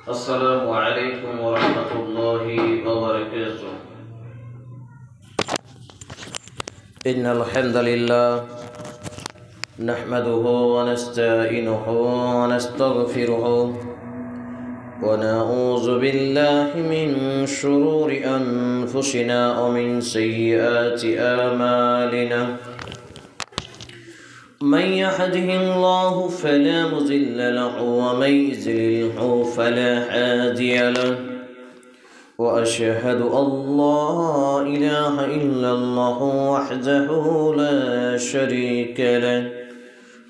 السلام عليكم ورحمة الله وبركاته. إن الحمد لله نحمده ونستعينه ونستغفره ونعوذ بالله من شرور أنفسنا ومن سيئات أعمالنا. من يهده الله فلا مضل له ومن يضلله فلا هادي له وأشهد أن لا إله إلا الله وحده لا شريك له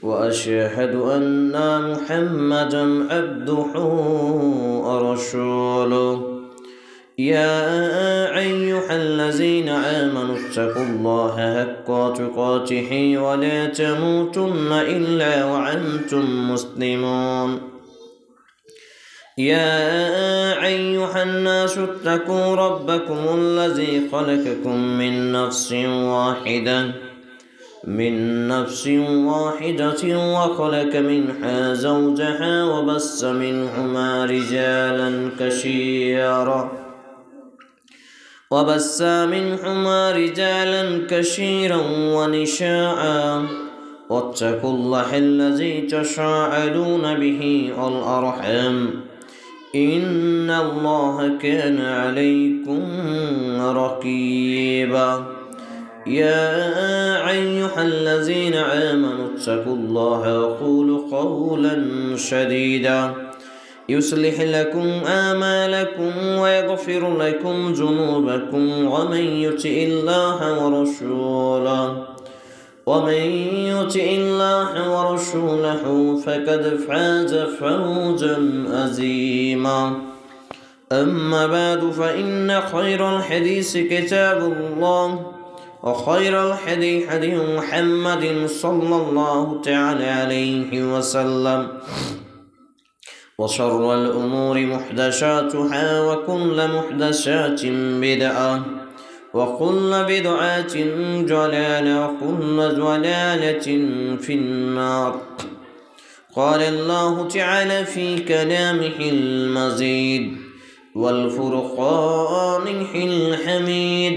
وأشهد أن محمدا عبده ورسوله. يا أيها الذين آمنوا اتقوا الله حق تقاته ولا تموتن إلا وأنتم مسلمون. يا أيها الناس اتقوا ربكم الذي خلقكم من نفس واحدة وخلق منها زوجها وبث منهما رجالا كثيرا ونساء واتقوا الله الذي تساءلون به والأرحام إن الله كان عليكم رقيبا. يا أيها الذين آمنوا اتقوا الله وقولوا قولا سديدا يصلح لكم أعمالكم ويغفر لكم ذنوبكم ومن يطع الله ورسوله فقد فاز فوزا عظيما. أما بعد فإن خير الحديث كتاب الله وخير الهدي هدي محمد صلى الله تعالى عليه وسلم وشر الأمور محدثاتها وكل محدثات بدعة وكل بدعة ضلالة وكل ضلالة في النار. قال الله تعالى في كلامه المجيد والفرقان الحميد: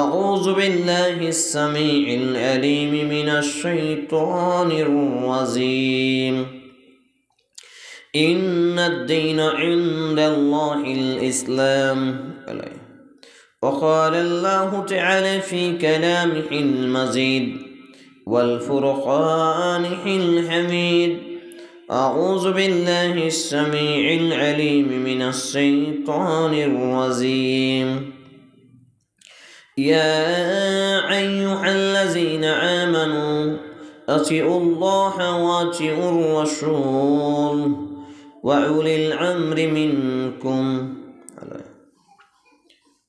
أعوذ بالله السميع العليم من الشيطان الرجيم. إن الدين عند الله الإسلام. وقال الله تعالى في كلامه المجيد والفرقان الحميد: أعوذ بالله السميع العليم من الشيطان الرجيم. يا أيها الذين آمنوا أطيعوا الله وأطيعوا الرسول وأولي الأمر منكم.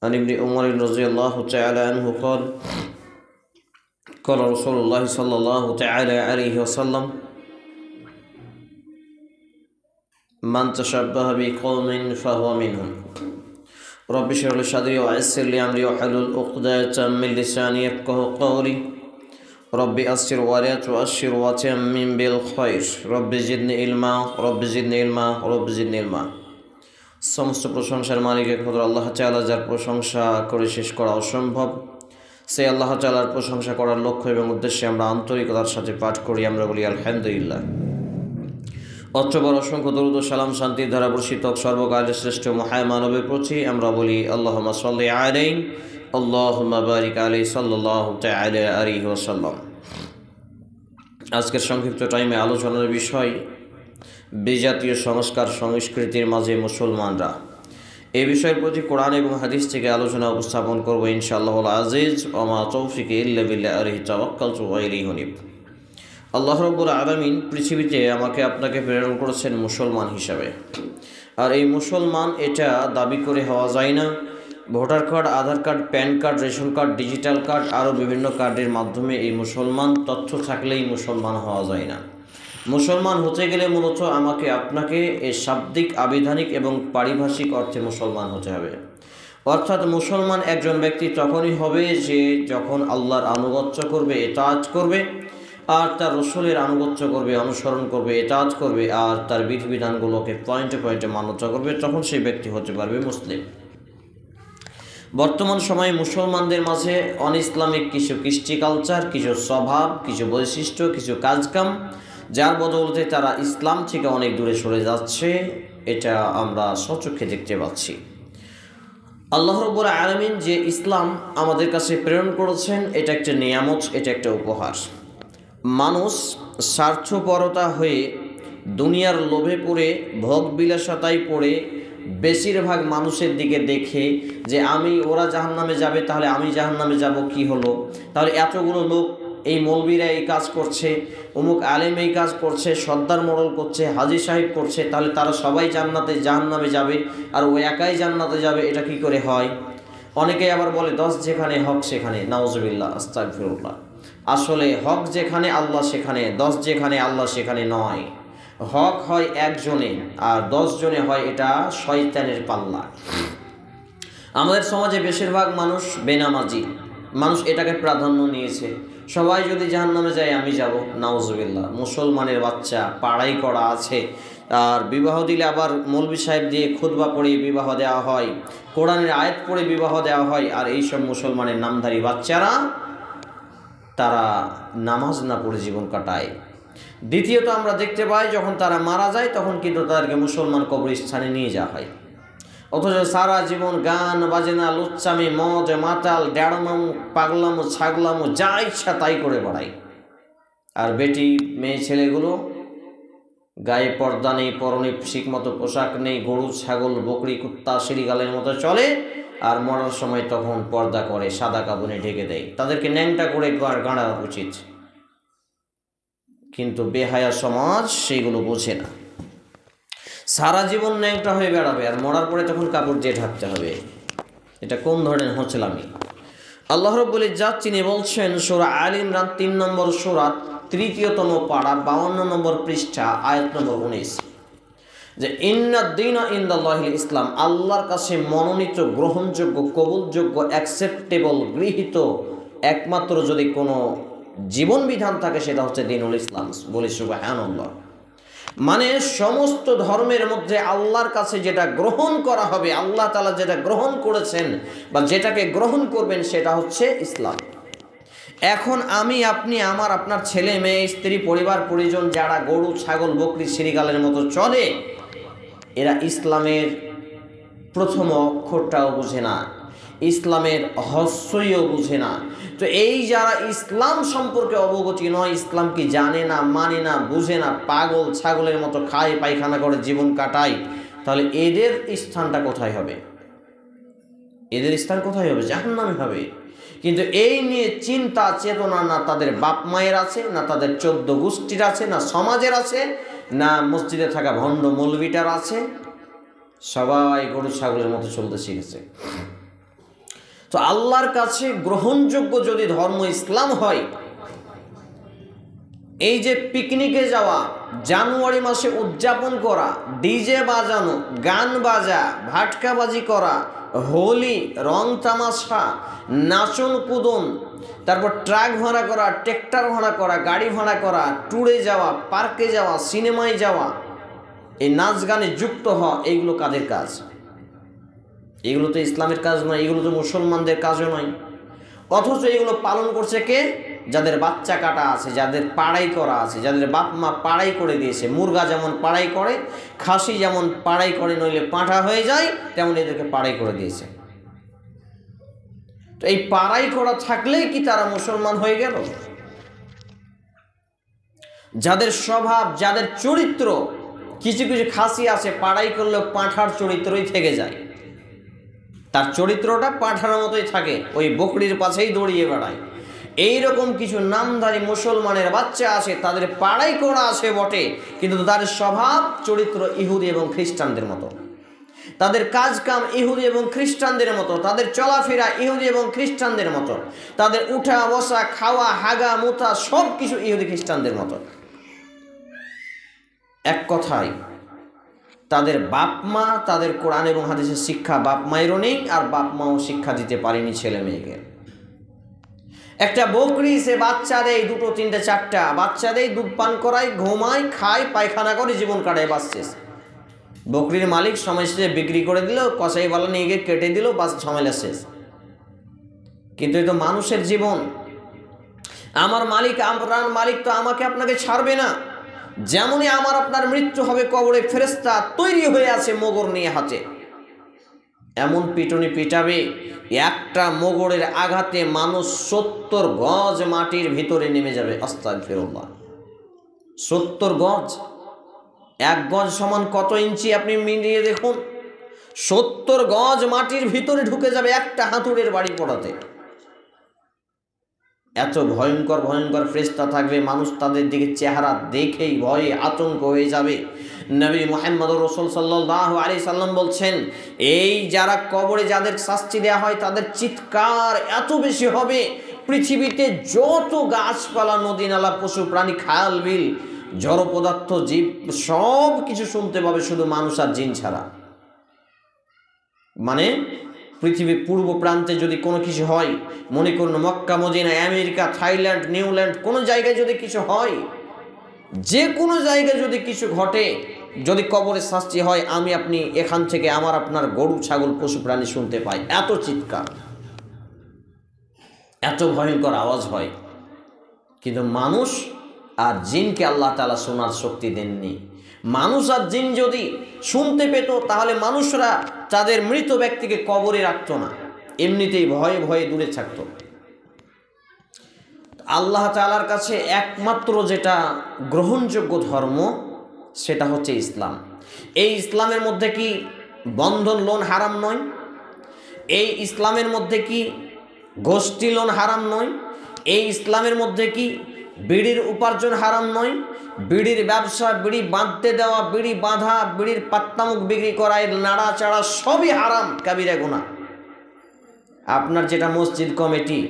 عن ابن عمر رضي الله تعالى عنه قال: قال رسول الله صلى الله تعالى عليه وسلم: من تشبه بقوم فهو منهم. رب اشرح لي صدري ويسر لي أمري واحلل عقدة من لساني يفقهوا قولي. رب أسر ولا تؤشر وتمم بالخير. رب زدني علما رب زدني علما رب زدني علما। সমস্ত প্রশংসার মালিক একমাত্র আল্লাহ তাআলা, যার প্রশংসা করে শেষ করা অসম্ভব। সেই আল্লাহ তাআলার প্রশংসা করার লক্ষ্য এবং উদ্দেশ্যে আমরা আন্তরিকতার সাথে পাঠ করি, আমরা বলি আলহামদুলিল্লাহ। অতঃপর অসংখ্য দরুদ ও সালাম শান্তির ধারা বর্ষিত সর্বকালের শ্রেষ্ঠ মহামানবের প্রতি আমরা বলি আল্লাহুম্মা সাল্লি আলাইহি আল্লাহুম্মা বারিক আলাইহি সাল্লাল্লাহু তাআলা আলাইহি ওয়াসাল্লাম। আজকের সংক্ষিপ্ত টাইমে আলোচনার বিষয় বিজাতীয় সংস্কার সংস্কৃতির মাঝে মুসলমানরা। এই বিষয়ের প্রতি কোরআন এবং হাদিস থেকে আলোচনা উপস্থাপন করব ইনশাআল্লাহুল আজিজ। ওয়া মা তৌফিকি ইল্লা বিল্লাহ, আলাইহি তাওয়াক্কালতু ওয়া ইলাইহি উনীব। আল্লাহ রাব্বুল আলামিন পৃথিবীতে আমাকে আপনাকে প্রেরণ করেছেন মুসলমান হিসাবে। আর এই মুসলমান এটা দাবি করে হওয়া যায় না। Voter card, Aadhaar card, PAN card, ration card, digital card আরও বিভিন্ন কার্ডের মাধ্যমে এই মুসলমান তথ্য থাকলেই মুসলমান হওয়া যায় না। মুসলমান হতে গেলে মূলত আমাকে আপনাকে এই শাব্দিক, আবিধানিক এবং পারিভাষিক অর্থে মুসলমান হতে হবে। অর্থাৎ মুসলমান একজন ব্যক্তি তখনই হবে যে যখন আল্লাহর আনুগত্য করবে, ইতাআত করবে আর তার রসুলের আনুগত্য করবে, অনুসরণ করবে, ইতাআত করবে, আর তার বিধিবিধানগুলোকে পয়েন্টে পয়েন্টে মান্যতা করবে, তখন সেই ব্যক্তি হতে পারবে মুসলিম। বর্তমান সময়ে মুসলমানদের মাঝে অন ইসলামিক কিছু কৃষ্টি কালচার, কিছু স্বভাব, কিছু বৈশিষ্ট্য, কিছু কাজকাম, যার বদৌলতে তারা ইসলাম থেকে অনেক দূরে সরে যাচ্ছে, এটা আমরা স্বচক্ষে দেখতে পাচ্ছি। আল্লাহ রাব্বুল আলামিন যে ইসলাম আমাদের কাছে প্রেরণ করেছেন, এটা একটা নিয়ামত, এটা একটা উপহার। মানুষ স্বার্থপরতা হয়ে দুনিয়ার লোভে পড়ে, ভোগ বিলাসতায় পড়ে বেশিরভাগ মানুষের দিকে দেখে যে ওরা জাহান্নামে যাবে, তাহলে আমি জাহান্নামে যাব, কি হলো? তাহলে এতগুলো লোক, এই মৌলবীরা এই কাজ করছে, অমুক আলেম এই কাজ করছে, সর্দার মোড়ল করছে, হাজী সাহেব করছে, তাহলে তারা সবাই জাহান্নামে যাবে আর ও একাই জান্নাতে যাবে, এটা কি করে হয়? অনেকেই আবার বলে 10 যেখানে হক সেখানে, নাউজুবিল্লাহ, আস্তাগফিরুল্লাহ। আসলে হক যেখানে আল্লাহ সেখানে, 10 যেখানে আল্লাহ সেখানে নয়। হক হয় একজনে আর 10 জনে হয় এটা শয়তানের পাল্লা। আমাদের সমাজে বেশিরভাগ মানুষ বেনামাজি, মানুষ এটাকে প্রাধান্য নিয়েছে। সবাই যদি জাহান্নামে যায় আমি যাব, নাউজুবিল্লাহ। মুসলমানের বাচ্চা পাড়াই করা আছে, আর বিবাহ দিলে আবার মৌলবি সাহেব দিয়ে খুতবা পড়িয়ে বিবাহ দেওয়া হয়, কোরআনের আয়াত পড়ে বিবাহ দেওয়া হয়, আর এইসব মুসলমানের নামধারী বাচ্চারা তারা নামাজ না পড়ে জীবন কাটায়। দ্বিতীয়ত আমরা দেখতে পাই যখন তারা মারা যায় তখন কিন্তু তাদেরকে মুসলমান কবরস্থানে নিয়ে যাওয়া হয়, অথচ সারা জীবন গান বাজনা, লুচ্চামি, মদ মাতাল, ড্যাড়মামু, পাগলামু, ছাগলামু, যা ইচ্ছা তাই করে বেড়ায়। আর বেটি মেয়ে ছেলেগুলো গায়ে পর্দা নেই, পরনে ঠিকমতো পোশাক নেই, গরু ছাগল বকরি কুত্তা শ্রীগালের মতো চলে, আর মরার সময় তখন পর্দা করে সাদা কাপড়ে ঢেকে দেয়। তাদেরকে ন্যাংটা করে গাঁড়া উচিত, কিন্তু বেহায়া সমাজ সেইগুলো বোঝে না। সারা জীবন ন্যাংটা হয়ে বেড়াবে আর মরার পরে তখন কাপড় দিয়ে ঢাকতে হবে। এটা কোন ধরনের হচ্ছিলামি? আল্লাহ রাব্বুল ইজ্জাত তিনি বলছেন সূরা আলে ইমরান 3 নম্বর সূরা 3তম পারা 52 নম্বর পৃষ্ঠা আয়াত নম্বর 19, যে ইন্নাদ দীনা ইনদাল্লাহিল ইসলাম, আল্লাহর কাছে মনোনীত, গ্রহণযোগ্য, কবুলযোগ্য, অ্যাকসেপ্টেবল, গৃহীত একমাত্র যদি কোনো জীবন বিধান থাকে সেটা হচ্ছে দ্বীনুল ইসলাম। বলি সুবহানাল্লাহ। মানে সমস্ত ধর্মের মধ্যে আল্লাহর কাছে যেটা গ্রহণ করা হবে, আল্লাহ তাআলা যেটা গ্রহণ করেছেন বা যেটাকে গ্রহণ করবেন সেটা হচ্ছে ইসলাম। এখন আমি, আপনি, আপনার ছেলে মেয়ে, স্ত্রী, পরিবার পরিজন যারা গরু ছাগল বকরি শ্রীগালের মতো চলে, এরা ইসলামের প্রথম অক্ষরটাও বুঝে না, ইসলামের হস্যইও বুঝে না। তো এই যারা ইসলাম সম্পর্কে অবগতি নয়, ইসলাম কি জানে না, মানে না, বুঝে না, পাগল ছাগলের মতো খায় পায়খানা করে জীবন কাটায়, তাহলে এদের স্থানটা কোথায় হবে? এদের স্থান কোথায় হবে? জাহান্নামে হবে। কিন্তু এই নিয়ে চিন্তা চেতনা না তাদের বাপ মায়ের আছে, না তাদের 14 গোষ্ঠীর আছে, না সমাজের আছে, না মসজিদে থাকা ভণ্ড মৌলবিটার আছে। সবাই গরু ছাগলের মতো চলতে শিখেছে। তো আল্লাহর কাছে গ্রহণযোগ্য যদি ধর্ম ইসলাম হয়, এই যে পিকনিকে যাওয়া, জানুয়ারি মাসে উদযাপন করা, ডিজে বাজানো, গান বাজা, ভাটকাবাজি করা, হোলি, রং তামাশা, নাচন কুদন, তারপর ট্রাক ভাড়া করা, ট্রেক্টর ভাড়া করা, গাড়ি ভাড়া করা, ট্যুরে যাওয়া, পার্কে যাওয়া, সিনেমায় যাওয়া, এই নাচ গানে যুক্ত হওয়া, এইগুলো কাদের কাজ? এগুলো তো ইসলামের কাজ নয়, এগুলো তো মুসলমানদের কাজও নয়। অথচ এগুলো পালন করছে কে? যাদের বাচ্চা কাটা আছে, যাদের পাড়াই করা আছে, যাদের বাপ মা পাড়াই করে দিয়েছে। মুরগা যেমন পাড়াই করে, খাসি যেমন পাড়াই করে, নইলে পাঁঠা হয়ে যায়, তেমন এদেরকে পাড়াই করে দিয়েছে। তো এই পাড়াই করা থাকলেই কি তারা মুসলমান হয়ে গেল? যাদের স্বভাব, যাদের চরিত্র, কিছু কিছু খাসি আছে পাড়াই করলেও পাঁঠার চরিত্রই থেকে যায়, তার চরিত্রটা পাঁঠার মতোই থাকে, ওই বকরির পাশেই দৌড়িয়ে বেড়ায়। এইরকম কিছু নামধারী মুসলমানের বাচ্চা আছে, তাদের পাড়াই করা আছে বটে, কিন্তু তাদের স্বভাব চরিত্র ইহুদি এবং খ্রিস্টানদের মতো, তাদের কাজ কাম ইহুদি এবং খ্রিস্টানদের মতো, তাদের চলাফেরা ইহুদি এবং খ্রিস্টানদের মতো, তাদের উঠা বসা খাওয়া হাগা মুতা সব কিছু ইহুদি খ্রিস্টানদের মতো। এক কথায় তাদের বাপ মা, তাদের কোরআন এবং হাদিসের শিক্ষা বাপ মায়েরও নেই, আর বাপ মাও শিক্ষা দিতে পারেনি ছেলে মেয়েকে। একটা বকরি সে বাচ্চা দেয়, দুটো তিনটে চারটা বাচ্চা দেয়, দুধ পান করায়, ঘুমায়, খায়, পায়খানা করে, জীবন কাটায়, বাস শেষ। বকরির মালিক সময় শেষে বিক্রি করে দিল, কসাইওয়ালা নিয়ে গিয়ে কেটে দিল, বাস ঝামেলা শেষ। কিন্তু এই তো মানুষের জীবন। আমার মালিক, আপনার মালিক তো আমাকে আপনাকে ছাড়বে না। যেমনই আমার আপনার মৃত্যু হবে, কবরে ফেরেশতা তৈরি হয়ে আছে মোগর নিয়ে হাতে, এমন পিটুনি পিটাবে, একটা মোগরের আঘাতে মানুষ 70 গজ মাটির ভিতরে নেমে যাবে। আস্তাগফিরুল্লাহ। 70 গজ, 1 গজ সমান কত ইঞ্চি আপনি মিলিয়ে দেখুন। 70 গজ মাটির ভিতরে ঢুকে যাবে একটা হাতুড়ের বাড়ি পড়াতে। এত ভয়ঙ্কর ভয়ঙ্কর ফেরেশতা থাকবে, মানুষ তাদের দিকে চেহারা দেখেই ভয়ে আতঙ্ক হয়ে যাবে। নবী মুহাম্মদ রাসূল সাল্লাল্লাহু আলাইহি সাল্লাম বলছেন, এই যারা কবরে যাদের শাস্তি দেওয়া হয় তাদের চিৎকার এত বেশি হবে, পৃথিবীতে যত গাছপালা, নদী নালা, পশু প্রাণী, খাল বিল, জড় পদার্থ, জীব সব কিছু শুনতে পাবে, শুধু মানুষ আর জিন ছাড়া। মানে পৃথিবীর পূর্ব প্রান্তে যদি কোনো কিছু হয়, মনে করুন মক্কা, মদিনা, আমেরিকা, থাইল্যান্ড, নিউল্যান্ড, কোনো জায়গায় যদি কিছু হয়, যে কোনো জায়গায় যদি কিছু ঘটে, যদি কবরের শাস্তি হয়, আমি আপনি এখান থেকে আমার আপনার গরু, ছাগল, পশু প্রাণী শুনতে পাই। এত চিৎকার, এত ভয়ঙ্কর আওয়াজ হয়। কিন্তু মানুষ আর জিনকে আল্লাহ তাআলা শোনার শক্তি দেননি। মানুষ আর জিন যদি শুনতে পেত, তাহলে মানুষরা তাদের মৃত ব্যক্তিকে কবরে রাখত না, এমনিতেই ভয়ে ভয়ে দূরে থাকত। আল্লাহ তাআলার কাছে একমাত্র যেটা গ্রহণযোগ্য ধর্ম, সেটা হচ্ছে ইসলাম। এই ইসলামের মধ্যে কি বন্ধন লোন হারাম নয়? এই ইসলামের মধ্যে কি গোষ্ঠী লোন হারাম নয়? এই ইসলামের মধ্যে কি বিড়ির উপার্জন হারাম নয়? বিড়ির ব্যবসা, বিড়ি বাঁধতে দেওয়া, বিড়ি বাঁধা, বিড়ির পাত্তামুখ বিক্রি করা, এর নাড়াচাড়া সবই হারাম, কাবিরা গুনাহ। আপনার যেটা মসজিদ কমিটি,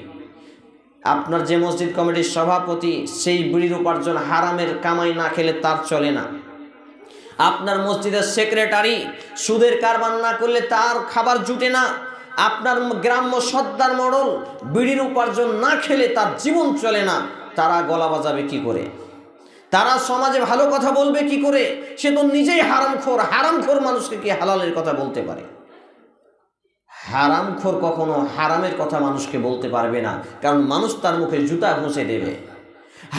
আপনার যে মসজিদ কমিটির সভাপতি, সেই বিড়ির উপার্জন হারামের কামাই না খেলে তার চলে না। আপনার মসজিদের সেক্রেটারি সুদের কারবার না করলে তার খাবার জুটে না। আপনার গ্রাম্য সর্দার মডল বিড়ির উপার্জন না খেলে তার জীবন চলে না। তারা গলা বাজাবে কি করে? তারা সমাজে ভালো কথা বলবে কি করে? সে তো নিজেই হারামখোর। হারামখোর মানুষকে কি হালালের কথা বলতে পারে? হারামখোর কখনো হারামের কথা মানুষকে বলতে পারবে না, কারণ মানুষ তার মুখে জুতা ঘষে দেবে।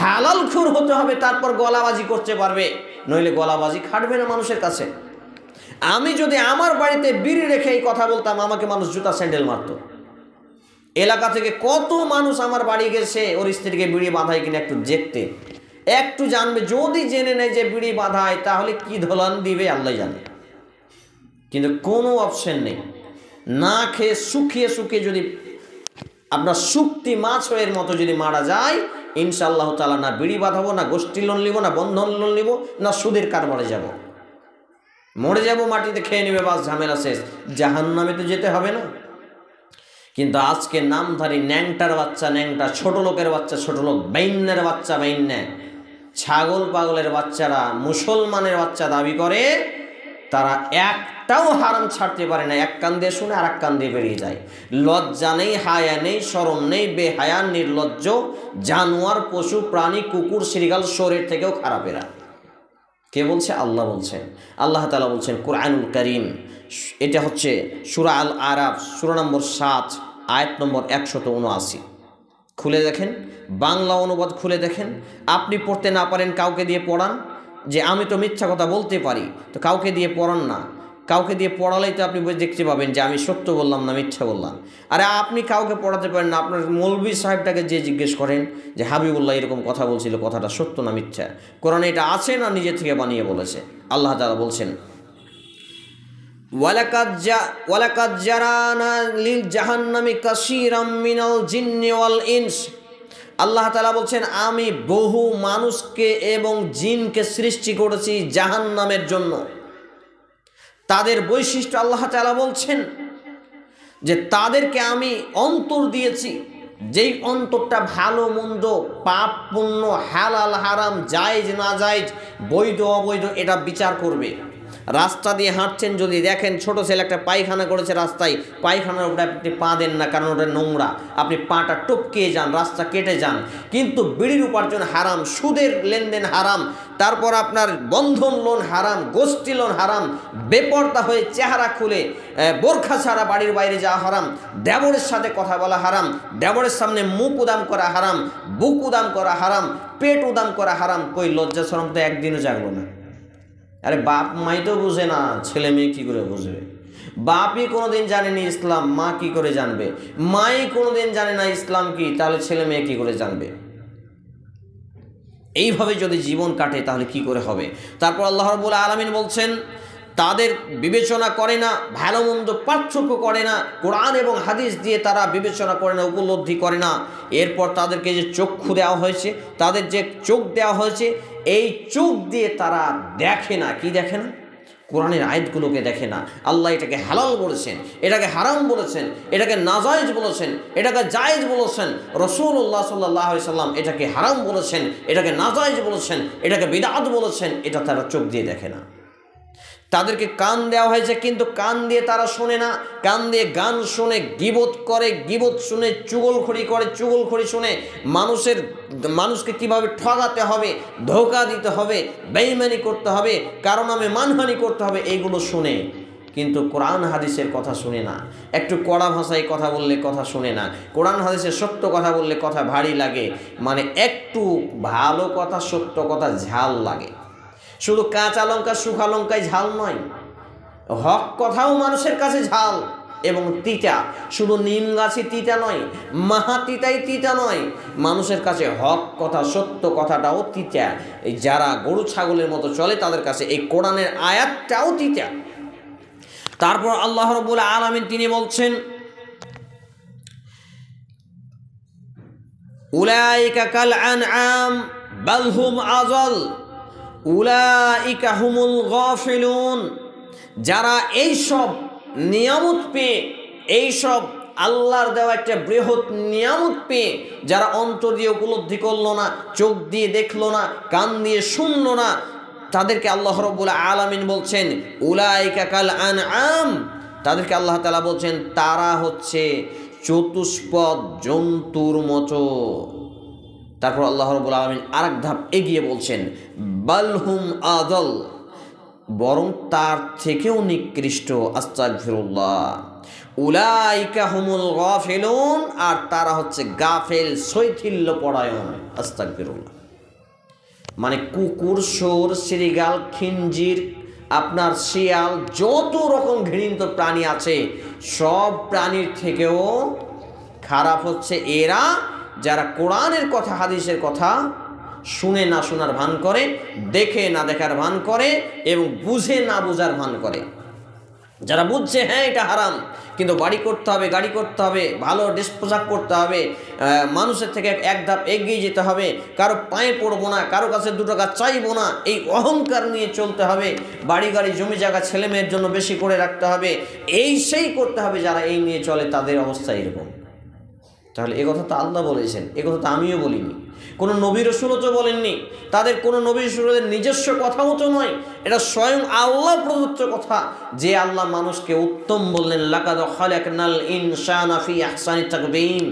হালালখোর হতে হবে, তারপর গলাবাজি করতে পারবে, নইলে গলাবাজি খাটবে না মানুষের কাছে। আমি যদি আমার বাড়িতে বিড়ি রেখে এই কথা বলতাম, আমাকে মানুষ জুতা স্যান্ডেল মারত। এলাকা থেকে কত মানুষ আমার বাড়ি গেছে ওর স্ত্রীকে বিড়ি বাঁধায় কিনা একটু দেখতে, একটু জানবে। যদি জেনে নেয় যে বিড়ি বাঁধায়, তাহলে কি ধোলান দিবে আল্লাহ জানে। কিন্তু কোনো অপশন নেই। না খেয়ে শুকিয়ে শুকিয়ে যদি আপনার শুক্তি মাছ এর মতো যদি মারা যায়, ইনশাআল্লাহ তাআলা না বিড়ি বাঁধাবো, না গোষ্ঠী লোন নিব, না বন্ধন লোন নিব, না সুদের কারবারে যাব। মরে যাব, মাটিতে খেয়ে নেবে, বাস ঝামেলা শেষ। জাহান্নামে তো যেতে হবে না। কিন্তু আজকে নামধারী ন্যাংটার বাচ্চা ন্যাংটা, ছোট লোকের বাচ্চা ছোট লোক, বাইন্নের বাচ্চা বাইন্যা, ছাগল পাগলের বাচ্চারা মুসলমানের বাচ্চা দাবি করে, তারা একটাও হারাম ছাড়তে পারে না। এক কান দিয়ে শুনে আর এক কান দিয়ে বেরিয়ে যায়। লজ্জা নেই, হায়া নেই, শরম নেই, বেহায়া, নির্লজ্জ, জানোয়ার, পশু প্রাণী, কুকুর, শৃগাল, শরীর থেকেও খারাপ এরা। কে বলছে? আল্লাহ বলছেন। আল্লাহ তাআলা বলছেন কুরআনুল কারীম, এটা হচ্ছে সূরা আল আরাফ, সূরা নম্বর 7, আয়াত নম্বর 179। খুলে দেখেন, বাংলা অনুবাদ খুলে দেখেন। আপনি পড়তে না পারেন, কাউকে দিয়ে পড়ান। যে আমি তো মিথ্যা কথা বলতে পারি, তো কাউকে দিয়ে পড়ান না। কাউকে দিয়ে পড়ালেই তো আপনি দেখতে পাবেন যে আমি সত্য বললাম না মিথ্যা বললাম। আরে আপনি কাউকে পড়াতে পারেন না, আপনার মৌলভী সাহেবটাকে যে জিজ্ঞেস করেন যে হাবিবুল্লাহ এরকম কথা বলছিল, কথাটা সত্য না মিথ্যা, কোরআনে এটা আছে না নিজে থেকে বানিয়ে বলেছে? আল্লাহ তাআলা বলছেন ওয়ালাকাদ জারানা লিল জাহান্নামি কাসীরাম মিনাল জিন্নি ওয়াল ইনস। আল্লাহ তাআলা বলছেন, আমি বহু মানুষকে এবং জিনকে সৃষ্টি করেছি জাহান্নামের জন্য। তাদের বৈশিষ্ট্য আল্লাহ তাআলা বলছেন যে তাদেরকে আমি অন্তর দিয়েছি, যেই অন্তরটা ভালো মন্দ, পাপ পুণ্য, হালাল হারাম, জায়েজ না জায়েজ, বৈধ অবৈধ এটা বিচার করবে। রাস্তা দিয়ে হাঁটছেন, যদি দেখেন ছোট ছেলে একটা পায়খানা করেছে রাস্তায়, পায়খানার উপরে আপনি পা দেন না, কারণ ওটা নোংরা, আপনি পাটা টপকে যান, রাস্তা কেটে যান। কিন্তু বিড়ির উপার্জন হারাম, সুদের লেনদেন হারাম, তারপর আপনার বন্ধন লোন হারাম, গোষ্ঠী লোন হারাম, বেপর্দা হয়ে চেহারা খুলে বোরখা ছাড়া বাড়ির বাইরে যাওয়া হারাম, দেবরের সাথে কথা বলা হারাম, দেবরের সামনে মুখ উদাম করা হারাম, বুক উদাম করা হারাম, পেট উদাম করা হারাম। কই লজ্জা শরম তো একদিনও জাগলো না। আরে বাপ মাই তো বুঝে না, ছেলে মেয়ে কী করে বুঝবে? বাপই কোনোদিন জানেনি ইসলাম, মা কি করে জানবে? মাই কোনোদিন জানে না ইসলাম কি, তাহলে ছেলে মেয়ে কী করে জানবে? এইভাবে যদি জীবন কাটে তাহলে কি করে হবে? তারপর আল্লাহ রাব্বুল আলামিন বলছেন, তাদের বিবেচনা করে না, ভালো মন্দ পার্থক্য করে না, কোরআন এবং হাদিস দিয়ে তারা বিবেচনা করে না, উপলব্ধি করে না। এরপর তাদেরকে যে চক্ষু দেওয়া হয়েছে, তাদের যে চোখ দেওয়া হয়েছে, এই চোখ দিয়ে তারা দেখে না। কি দেখে না? কোরআনের আয়াতগুলোকে দেখে না। আল্লাহ এটাকে হালাল বলেছেন, এটাকে হারাম বলেছেন, এটাকে নাজায়েজ বলেছেন, এটাকে জায়েজ বলেছেন। রাসূলুল্লাহ সাল্লাল্লাহু আলাইহি সাল্লাম এটাকে হারাম বলেছেন, এটাকে নাজায়েজ বলেছেন, এটাকে বিদআত বলেছেন। এটা তারা চোখ দিয়ে দেখে না। তাদেরকে কান দেওয়া হয়েছে, কিন্তু কান দিয়ে তারা শোনে না। কান দিয়ে গান শুনে, গীবত করে, গীবত শুনে, চুগলখড়ি করে, চুগলখড়ি শুনে, মানুষকে কিভাবে ঠকাতে হবে, ধোঁকা দিতে হবে, বেঈমানি করতে হবে, কারো নামে মানহানি করতে হবে, এইগুলো শুনে। কিন্তু কোরআন হাদিসের কথা শুনে না। একটু কড়া ভাষায় কথা বললে কথা শুনে না। কোরআন হাদিসের সত্য কথা বললে কথা ভারী লাগে, মানে একটু ভালো কথা, সত্য কথা ঝাল লাগে। শুধু কাঁচা লঙ্কা শুকা লঙ্কায় ঝাল নয়, হক কথাও মানুষের কাছে ঝাল এবং তিতা। শুধু নিম গাছে তিতা নয়, মাহা তিতাই তিতা নয়, মানুষের কাছে হক কথা, সত্য কথাটাও তিতা। এই যারা গরু ছাগলের মতো চলে তাদের কাছে এই কোরআনের আয়াতটাও তিতা। তারপর আল্লাহ রাব্বুল আলামিন তিনি বলছেন, উলাইকা কাল আনআম বাল হুম আযাল উলাইকা হুমুল গাফিলুন। যারা এইসব নিয়ামত পেয়ে, এইসব আল্লাহর দেওয়া একটা বৃহৎ নিয়ামত পেয়ে যারা অন্তর দিয়ে উপলব্ধি করলো না, চোখ দিয়ে দেখলো না, কান দিয়ে শুনলো না, তাদেরকে আল্লাহ রাব্বুল আলামিন বলছেন উলাইকা কাল আনআম। তাদেরকে আল্লাহ তাআলা বলছেন তারা হচ্ছে চতুষ্পদ জন্তুর মতো। তারপর আল্লাহ রাব্বুল আলামিন আরেক ধাপ এগিয়ে বলছেন বালহুম আযাল, বরং তার থেকেও নিকৃষ্ট। আস্তাগফিরুল্লাহ। উলাইকা হুমুল গাফিলুন, আর তারা হচ্ছে গাফেল, শৈথিল্য পরায়ণ। আস্তাগফিরুল্লাহ। মানে কুকুর, শুয়োর, শ্রীগাল, খিঞ্জির, আপনার শিয়াল, যত রকম ঘৃণিত প্রাণী আছে সব প্রাণীর থেকেও খারাপ হচ্ছে এরা, যারা কোরআনের কথা, হাদিসের কথা শুনে না শোনার ভান করে, দেখে না দেখার ভান করে এবং বুঝে না বোঝার ভান করে। যারা বুঝছে হ্যাঁ এটা হারাম, কিন্তু বাড়ি করতে হবে, গাড়ি করতে হবে, ভালো ড্রেস পোশাক করতে হবে, মানুষের থেকে এক ধাপ এগিয়ে যেতে হবে, কারো পায়ে পড়বো না, কারো কাছে 2 টাকা চাইবো না, এই অহংকার নিয়ে চলতে হবে, বাড়ি গাড়ি জমি জায়গা ছেলে মেয়ের জন্য বেশি করে রাখতে হবে, এই সেই করতে হবে। যারা এই নিয়ে চলে তাদের অবস্থা এরকম। তাহলে এ কথা তো আল্লাহ বলেছেন, এ কথা তো আমিও বলিনি, কোনো নবী রাসূলও তো বলেননি, তাদের কোনো নবী রাসূলের নিজস্ব কথাও তো নয়, এটা স্বয়ং আল্লাহ প্রদত্ত কথা। যে আল্লাহ মানুষকে উত্তম বললেন, লাকাদ খালাকনাল ইনসানা ফি আহসানি তাকবীম।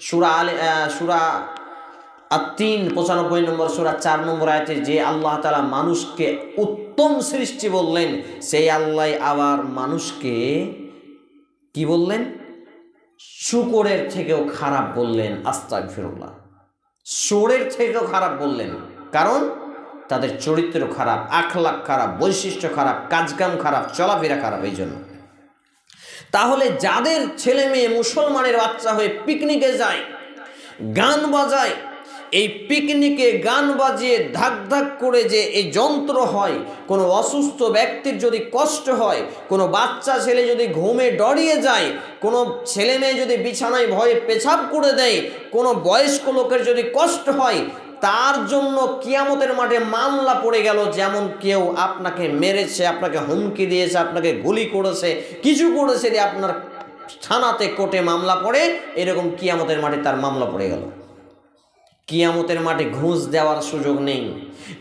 সূরা আত-তিন 95 নম্বর সূরা 4 নম্বর আয়াতে যে আল্লাহ তাআলা মানুষকে উত্তম সৃষ্টি বললেন, সেই আল্লাহ আবার মানুষকে কি বললেন? শূকরের থেকেও খারাপ বললেন। আস্তাগফিরুল্লাহ। শূকরের থেকেও খারাপ বললেন, কারণ তাদের চরিত্র খারাপ, আখলাক খারাপ, বৈশিষ্ট্য খারাপ, কাজকাম খারাপ, চলাফেরা খারাপ। এই জন্য তাহলে যাদের ছেলে মেয়ে মুসলমানের বাচ্চা হয়ে পিকনিকে যায়, গান বাজায়, এই পিকনিকে গান বাজিয়ে ধাক ধাক করে যে এই যন্ত্র হয়, কোনো অসুস্থ ব্যক্তির যদি কষ্ট হয়, কোনো বাচ্চা ছেলে যদি ঘুমে ডরিয়ে যায়, কোনো ছেলে মেয়ে যদি বিছানায় ভয়ে পেছাব করে দেয়, কোনো বয়স্ক লোকের যদি কষ্ট হয়, তার জন্য কিয়ামতের মাঠে মামলা পড়ে গেল। যেমন কেউ আপনাকে মেরেছে, আপনাকে হুমকি দিয়েছে, আপনাকে গুলি করেছে, কিছু করেছে, যে আপনার থানাতে কোর্টে মামলা পড়ে, এরকম কিয়ামতের মাঠে তার মামলা পড়ে গেল। কিয়ামতের মাঠে ঘুষ দেওয়ার সুযোগ নেই।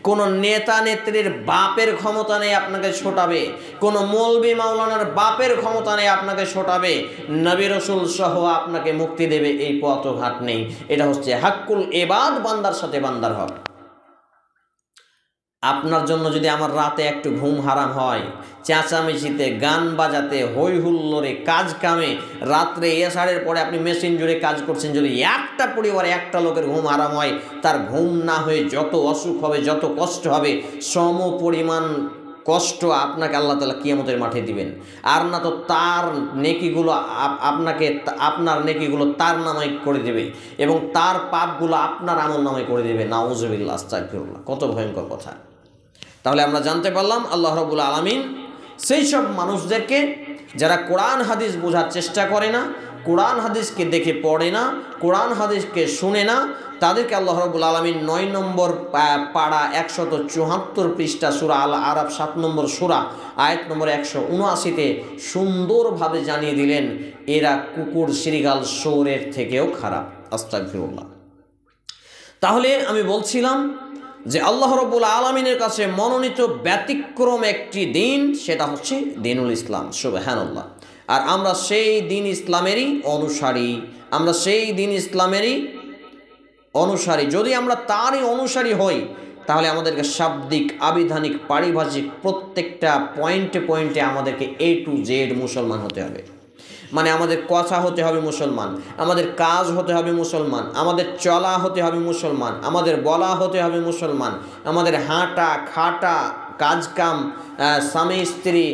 কোনো নেতা নেত্রীর বাপের ক্ষমতা নেই আপনাকে ছোটাবে, কোনো মৌলবি মাওলানার বাপের ক্ষমতা নেই আপনাকে ছোটাবে। নবী রাসূল সহ আপনাকে মুক্তি দেবে এই পথঘাট নেই। এটা হচ্ছে হাক্কুল ইবাদ, বান্দার সাথে বান্দার হক। আপনার জন্য যদি আমার রাতে একটু ঘুম হারাম হয়, চেঁচামেচিতে, গান বাজাতে, হই হুল্লোড়ে, কাজ কামে, রাত্রে এশারের পরে আপনি মেশিন জুড়ে কাজ করছেন, যদি একটা পরিবারে একটা লোকের ঘুম হারাম হয়, তার ঘুম না হয়ে যত অসুখ হবে, যত কষ্ট হবে, সম পরিমাণ কষ্ট আপনাকে আল্লাহ তাআলা কিয়ামতের মাঠে দিবেন। আর না তো তার নেকিগুলো আপনাকে, আপনার নেকিগুলো তার নামায় করে দেবে এবং তার পাপগুলো আপনার আমল নামায় করে দেবে। নাউজুবিল্লাহ, আস্তাগফিরুল্লাহ। কত ভয়ঙ্কর কথা। তাহলে আমরা জানতে পারলাম আল্লাহ রাব্বুল আলামিন সেই সব মানুষদেরকে যারা কোরআন হাদিস বোঝার চেষ্টা করে না, কোরআন হাদিসকে দেখে পড়ে না, কোরআন হাদিসকে শুনে না, তাদেরকে আল্লাহ রাব্বুল আলামিন 9 নম্বর পাড়া 174 পৃষ্ঠা সূরা আল আরাফ 7 নম্বর সূরা আয়াত নম্বর 179-তে সুন্দরভাবে জানিয়ে দিলেন, এরা কুকুর, শৃগাল, শুয়োরের থেকেও খারাপ। আস্তাগফিরুল্লাহ। তাহলে আমি বলছিলাম যে আল্লাহ রাব্বুল আলামিনের কাছে মনোনীত ব্যতিক্রম একটি দিন, সেটা হচ্ছে দ্বীনুল ইসলাম। সুবহানাল্লাহ। আর আমরা সেই দ্বীন ইসলামেরই অনুসারী, আমরা সেই দ্বীন ইসলামেরই অনুসারী। যদি আমরা তারই অনুসারী হই, তাহলে আমাদেরকে শাব্দিক, আবিধানিক, পারিভাষিক প্রত্যেকটা পয়েন্টে পয়েন্টে আমাদেরকে A to Z মুসলমান হতে হবে। মানে আমাদের কথা হতে হবে মুসলমান, আমাদের কাজ হতে হবে মুসলমান, আমাদের চলা হতে হবে মুসলমান, আমাদের বলা হতে হবে মুসলমান, আমাদের হাঁটা, খাটা, কাজকাম, স্বামী স্ত্রী,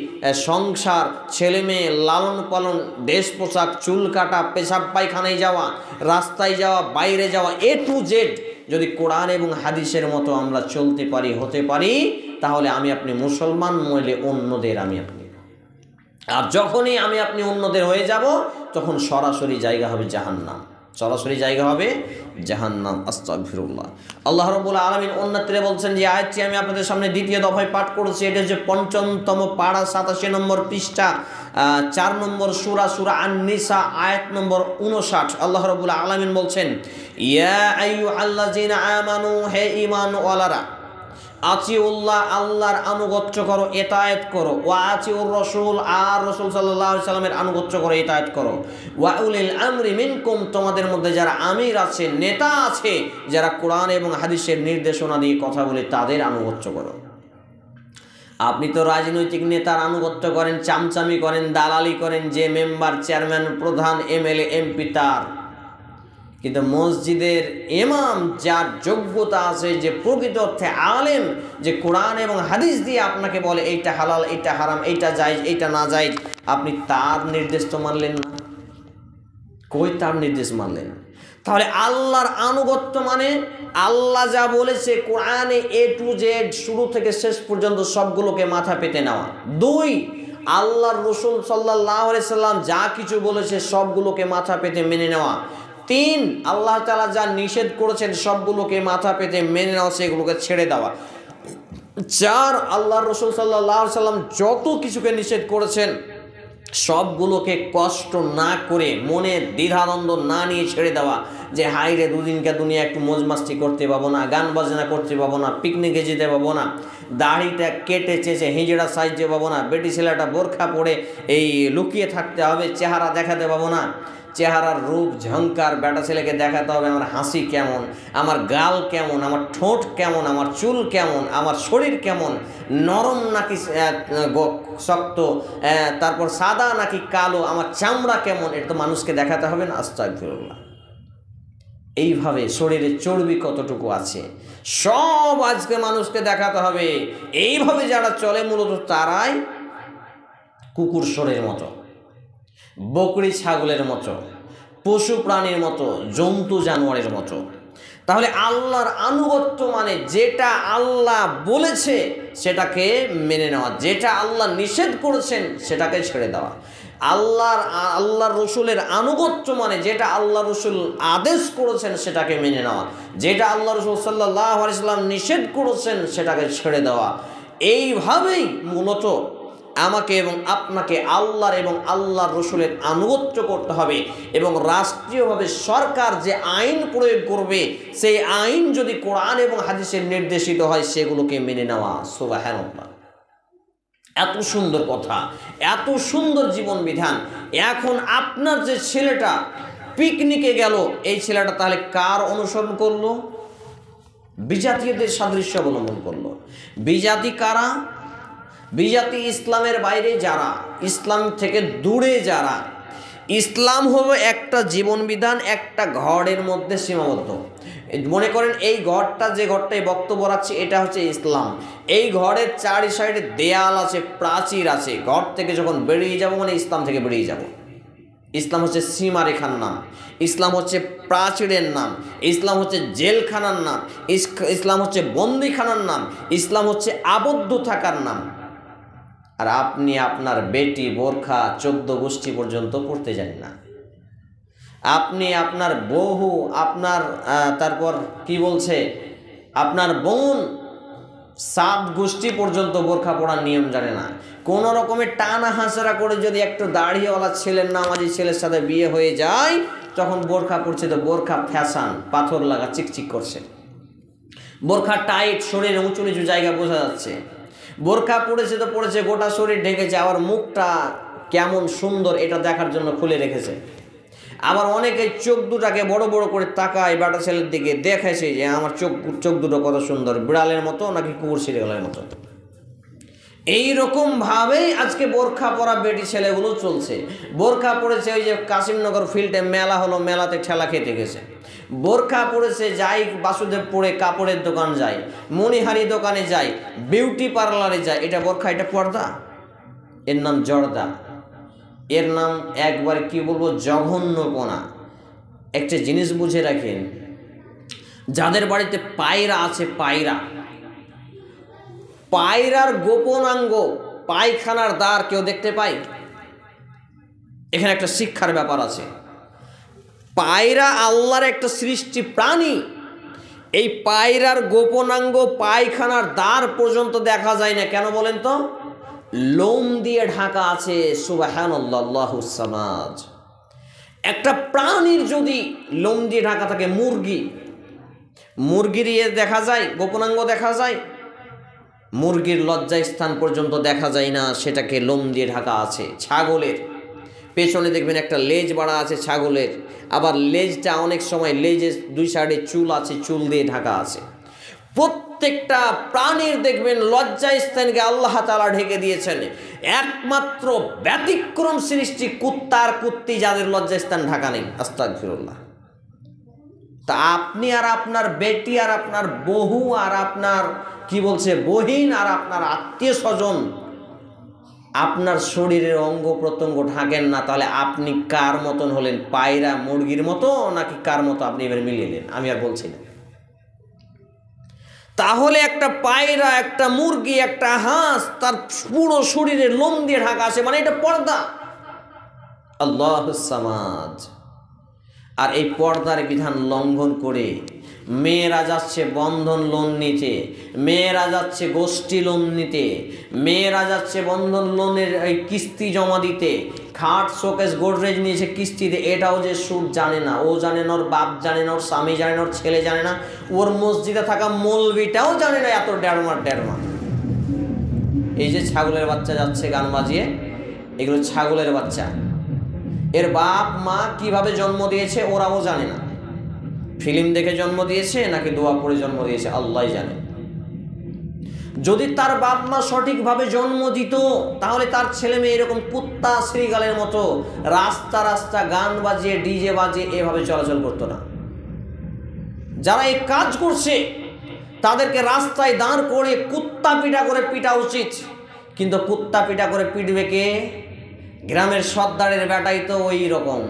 সংসার, ছেলে মেয়ে, লালন পালন, ড্রেস পোশাক, চুল কাটা, পেশাব পায়খানায় যাওয়া, রাস্তায় যাওয়া, বাইরে যাওয়া, A to Z যদি কোরআন এবং হাদিসের মতো আমরা চলতে পারি, হতে পারি, তাহলে আমি আপনি মুসলমান, নইলে অন্যদের আমি আপনি। আর যখনই আমি আপনি অন্যদের হয়ে যাব, তখন সরাসরি জায়গা হবে জাহান্নাম, সরাসরি জায়গা হবে জাহান্নাম। আস্তাগফিরুল্লাহ। আল্লাহ রাব্বুল আলামিন অন্যত্রে বলছেন, যে আয়াতটি আমি আপনাদের সামনে দ্বিতীয় দফায় পাঠ করেছি, এটা হচ্ছে ৫৫তম পাড়া ৮৭ নম্বর পৃষ্ঠা ৪ নম্বর সূরা, সূরা আন-নিসা আয়াত নম্বর ৫৯। আল্লাহ রাব্বুল আলামিন বলছেন, ইয়া আইয়ুহাল্লাযীনা আমানু, হে ঈমানওয়ালারা, আতিউল্লাহ, আল্লাহর আনুগত্য করো, এতায়েত করো, ওয়া আতিউর রাসূল, আর রাসূল সাল্লাল্লাহু আলাইহি সাল্লামের আনুগত্য করো, এতায়েত করো, ওয়া উলিল আমরি মিনকুম, তোমাদের মধ্যে যারা আমির আছে, নেতা আছে, যারা কোরআন এবং হাদিসের নির্দেশনা দিয়ে কথা বলে, তাদের আনুগত্য করো। আপনি তো রাজনৈতিক নেতার আনুগত্য করেন, চামচামি করেন, দালালি করেন, যে মেম্বার, চেয়ারম্যান, প্রধান, এমএলএ, এমপি তার। কিন্তু মসজিদের ইমাম যার যোগ্যতা আছে, যে প্রকৃত অর্থে আলেম, যে কোরআন এবং হাদিস দিয়ে আপনাকে বলে এইটা হালাল, এইটা হারাম, এইটা জায়েজ, এইটা না জায়েজ, আপনি তার নির্দেশ তো মানলেন না। কই তার নির্দেশ মানলেন? তাহলে আল্লাহর আনুগত্য মানে আল্লাহ যা বলেছে কোরআনে A to Z শুরু থেকে শেষ পর্যন্ত সবগুলোকে মাথা পেতে নেওয়া। 2, আল্লাহর রাসূল সাল্লাল্লাহু আলাইহি সাল্লাম যা কিছু বলেছে সবগুলোকে মাথা পেতে মেনে নেওয়া। 3, আল্লাহ তাআলা যা নিষেধ করেছেন সবগুলোকে মাথা পেতে মেনে নেওয়া, সেগুলোকে ছেড়ে দেওয়া। 4, আল্লাহর রাসূল সাল্লাল্লাহু আলাইহি সাল্লাম যত কিছুকে নিষেধ করেছেন সবগুলোকে কষ্ট না করে, মনে দ্বিধাদ্বন্দ্ব না নিয়ে ছেড়ে দেওয়া, যে হাই রে, দুদিনকে দুনিয়া একটু মौज মাস্তি করতে পাবো না, গান বাজনা করতে পাবো না, পিকনিকে যেতে পাবো না, দাড়িটা কেটে চেঁচে হিজড়া সাইজে পাবো না, বেটি ছেলেটা বোরখা পরে এই লুকিয়ে থাকতে হবে, চেহারা দেখাতে পাবো না, চেহারার রূপ ঝংকার বেটা ছেলেকে দেখাতে হবে আমার হাসি কেমন, আমার গাল কেমন, আমার ঠোঁট কেমন, আমার চুল কেমন, আমার শরীর কেমন, নরম নাকি শক্ত, তারপর সাদা নাকি কালো, আমার চামড়া কেমন, এটা তো মানুষকে দেখাতে হবে না। আস্তাগফিরুল্লাহ। এইভাবে শরীরে চর্বি কতটুকু আছে সব আজকে মানুষকে দেখাতে হবে। এইভাবে যারা চলে মূলত তারাই কুকুর শোরের মতো, বকরি ছাগলের মতো, পশু প্রাণীর মতো, জন্তু জানোয়ারের মতো। তাহলে আল্লাহর আনুগত্য মানে যেটা আল্লাহ বলেছে সেটাকে মেনে নেওয়া, যেটা আল্লাহ নিষেধ করেছেন সেটাকে ছেড়ে দেওয়া। আল্লাহর রসুলের আনুগত্য মানে যেটা আল্লাহ রসুল আদেশ করেছেন সেটাকে মেনে নেওয়া, যেটা আল্লাহ রসুল সাল্লাল্লাহু আলাইহি সাল্লাম নিষেধ করেছেন সেটাকে ছেড়ে দেওয়া। এইভাবেই মূলত আমাকে এবং আপনাকে আল্লাহর এবং আল্লাহর রসুলের আনুগত্য করতে হবে এবং রাষ্ট্রীয়ভাবে সরকার যে আইন প্রয়োগ করবে সেই আইন যদি কোরআন এবং হাদিসের নির্দেশিত হয় সেগুলোকে মেনে নেওয়া। সুবহানাল্লাহ, এত সুন্দর কথা, এত সুন্দর জীবন বিধান। এখন আপনার যে ছেলেটা পিকনিকে গেল, এই ছেলেটা তাহলে কার অনুসরণ করলো? বিজাতীয়দের সাদৃশ্য অবলম্বন করলো। বিজাতি কারা? বিজাতি ইসলামের বাইরে যারা, ইসলাম থেকে দূরে যারা। ইসলাম হলো একটা জীবন বিধান, একটা ঘরের মধ্যে সীমাবদ্ধ। মনে করেন এই ঘরটা, যে ঘরটায় বক্তব্য রাখছি, এটা হচ্ছে ইসলাম। এই ঘরের চারি সাইডে দেয়াল আছে, প্রাচীর আছে। ঘর থেকে যখন বেরিয়ে যাব মানে ইসলাম থেকে বেরিয়ে যাব। ইসলাম হচ্ছে সীমারেখার নাম, ইসলাম হচ্ছে প্রাচীরের নাম, ইসলাম হচ্ছে জেলখানার নাম, ইসলাম হচ্ছে বন্দিখানার নাম, ইসলাম হচ্ছে আবদ্ধ থাকার নাম। আর আপনি আপনার বেটি বোরখা 14 গোষ্ঠী পর্যন্ত পড়তে জানেন না। আপনি আপনার বহু, আপনার তারপর কি বলছে, আপনার বোন 7 গোষ্ঠী পর্যন্ত বোরখা পড়ার নিয়ম জানে না। কোনো রকমের টানা হাঁচড়া করে যদি একটু দাড়িওয়ালা ছেলের, নামাজি ছেলের সাথে বিয়ে হয়ে যায়, তখন বোরখা পড়ছে তো বোরখা ফ্যাশন, পাথর লাগা, চিকচিক করছে। বোরখা টাইট, শরীরে উঁচু নিচু জায়গা বোঝা যাচ্ছে। বোরখা পড়েছে তো পড়েছে, গোটা শরীর ঢেকেছে, আবার মুখটা কেমন সুন্দর এটা দেখার জন্য খুলে রেখেছে। আবার অনেকে চোখ দুটাকে বড় বড় করে তাকায় বেটা ছেলের দিকে, দেখাইছে যে আমার চোখ দুটো কত সুন্দর, বিড়ালের মতো নাকি কুকুর শিরগলের মতো। এইরকমভাবেই আজকে বোরখা পরা বেটি ছেলেগুলো চলছে। বোরখা পড়েছে, ওই যে কাশিমনগর ফিল্ডে মেলা হলো, মেলাতে ঠেলা খেতে গেছে। বোরখা পড়েছে, যাই বাসুদেবপুরে কাপড়ের দোকান যায়, মণিহারি দোকানে যায়, বিউটি পার্লারে যায়। এটা বোরখা, এটা পর্দা? এর নাম জর্দা, এর নাম একবার কি বলবো, জঘন্যপনা। একটা জিনিস বুঝে রাখেন, যাদের বাড়িতে পায়রা আছে, পায়রার গোপনাঙ্গ পায়খানার দ্বার কেউ দেখতে পায়? এখানে একটা শিক্ষার ব্যাপার আছে। পায়রা আল্লাহর একটা সৃষ্টি প্রাণী। এই পায়রার গোপনাঙ্গ পায়খানার দ্বার পর্যন্ত দেখা যায় না। কেন বলেন তো? লোম দিয়ে ঢাকা আছে। সুবহানাল্লাহ, আল্লাহুস সামাদ। একটা প্রাণীর যদি লোম দিয়ে ঢাকা থাকে, মুরগির দেখা যায়, গোপনাঙ্গ দেখা যায়। মুরগির লজ্জা স্থান পর্যন্ত দেখা যায় না, সেটাকে লোম দিয়ে ঢাকা আছে। ছাগলের পেছনে দেখবেন একটা লেজ বাড়া আছে ছাগলের, আবার লেজটা অনেক সময় লেজের 2 সাইডে চুল আছে, চুল দিয়ে ঢাকা আছে। প্রত্যেকটা প্রাণীর দেখবেন লজ্জা স্থানকে আল্লাহ তাআলা ঢেকে দিয়েছেন। একমাত্র ব্যতিক্রম সৃষ্টি কুত্তার কুত্তি, যাদের লজ্জা স্থান ঢাকা নেই। আস্তাগফিরুল্লাহ। তা আপনি আর আপনার বেটি আর আপনার বহু আর আপনার কি বলছে বহিন আর আপনার আত্মীয় স্বজন আপনার শরীরের অঙ্গ প্রত্যঙ্গ ঢাকেন না, তাহলে আপনি কার মতন হলেন? পায়রা মুরগির মতো নাকি কার মতো? আপনি এবার মিলিয়ে আমি আর বলছি না। তাহলে একটা পায়রা, একটা মুরগি, একটা হাঁস, তার পুরো শরীরের লোম দিয়ে ঢাকা আছে, মানে এটা পর্দা। আল্লাহুস সামাদ। আর এই পর্দার বিধান লঙ্ঘন করে মেয়েরা যাচ্ছে বন্ধন লোন নিতে, মেয়েরা যাচ্ছে গোষ্ঠী লোন নিতে, মেয়েরা যাচ্ছে বন্ধন লোনের এই কিস্তি জমা দিতে। খাট শোকেস গোদরেজ নিয়েছে কিস্তিতে, এটাও যে সুদ জানে না, ও জানে না, ওর বাপ জানে না, ওর স্বামী জানে না, ওর ছেলে জানে না, ওর মসজিদে থাকা মৌলবিটাও জানে না। এত ডেড়মা। এই যে ছাগলের বাচ্চা যাচ্ছে গান বাজিয়ে, এগুলো ছাগলের বাচ্চা। এর বাপ মা কিভাবে জন্ম দিয়েছে ওরাও জানে না। ফিল্ম দেখে জন্ম দিয়েছে নাকি দোয়া পড়ে জন্ম দিয়েছে আল্লাহই জানে। যদি তার বাপ মা সঠিকভাবে জন্ম দিত, তাহলে তার ছেলে মেয়ে এরকম কুত্তা শ্রীগালের মতো রাস্তা গান বাজিয়ে ডিজে বাজিয়ে এভাবে চলাচল করতো না। যারা এই কাজ করছে তাদেরকে রাস্তায় দাঁড় করে কুত্তা পিটা করে পিটা উচিত। কিন্তু কুত্তা পিটা করে পিটবে কে? গ্রামের সর্দারের বেটাই তো ওই রকম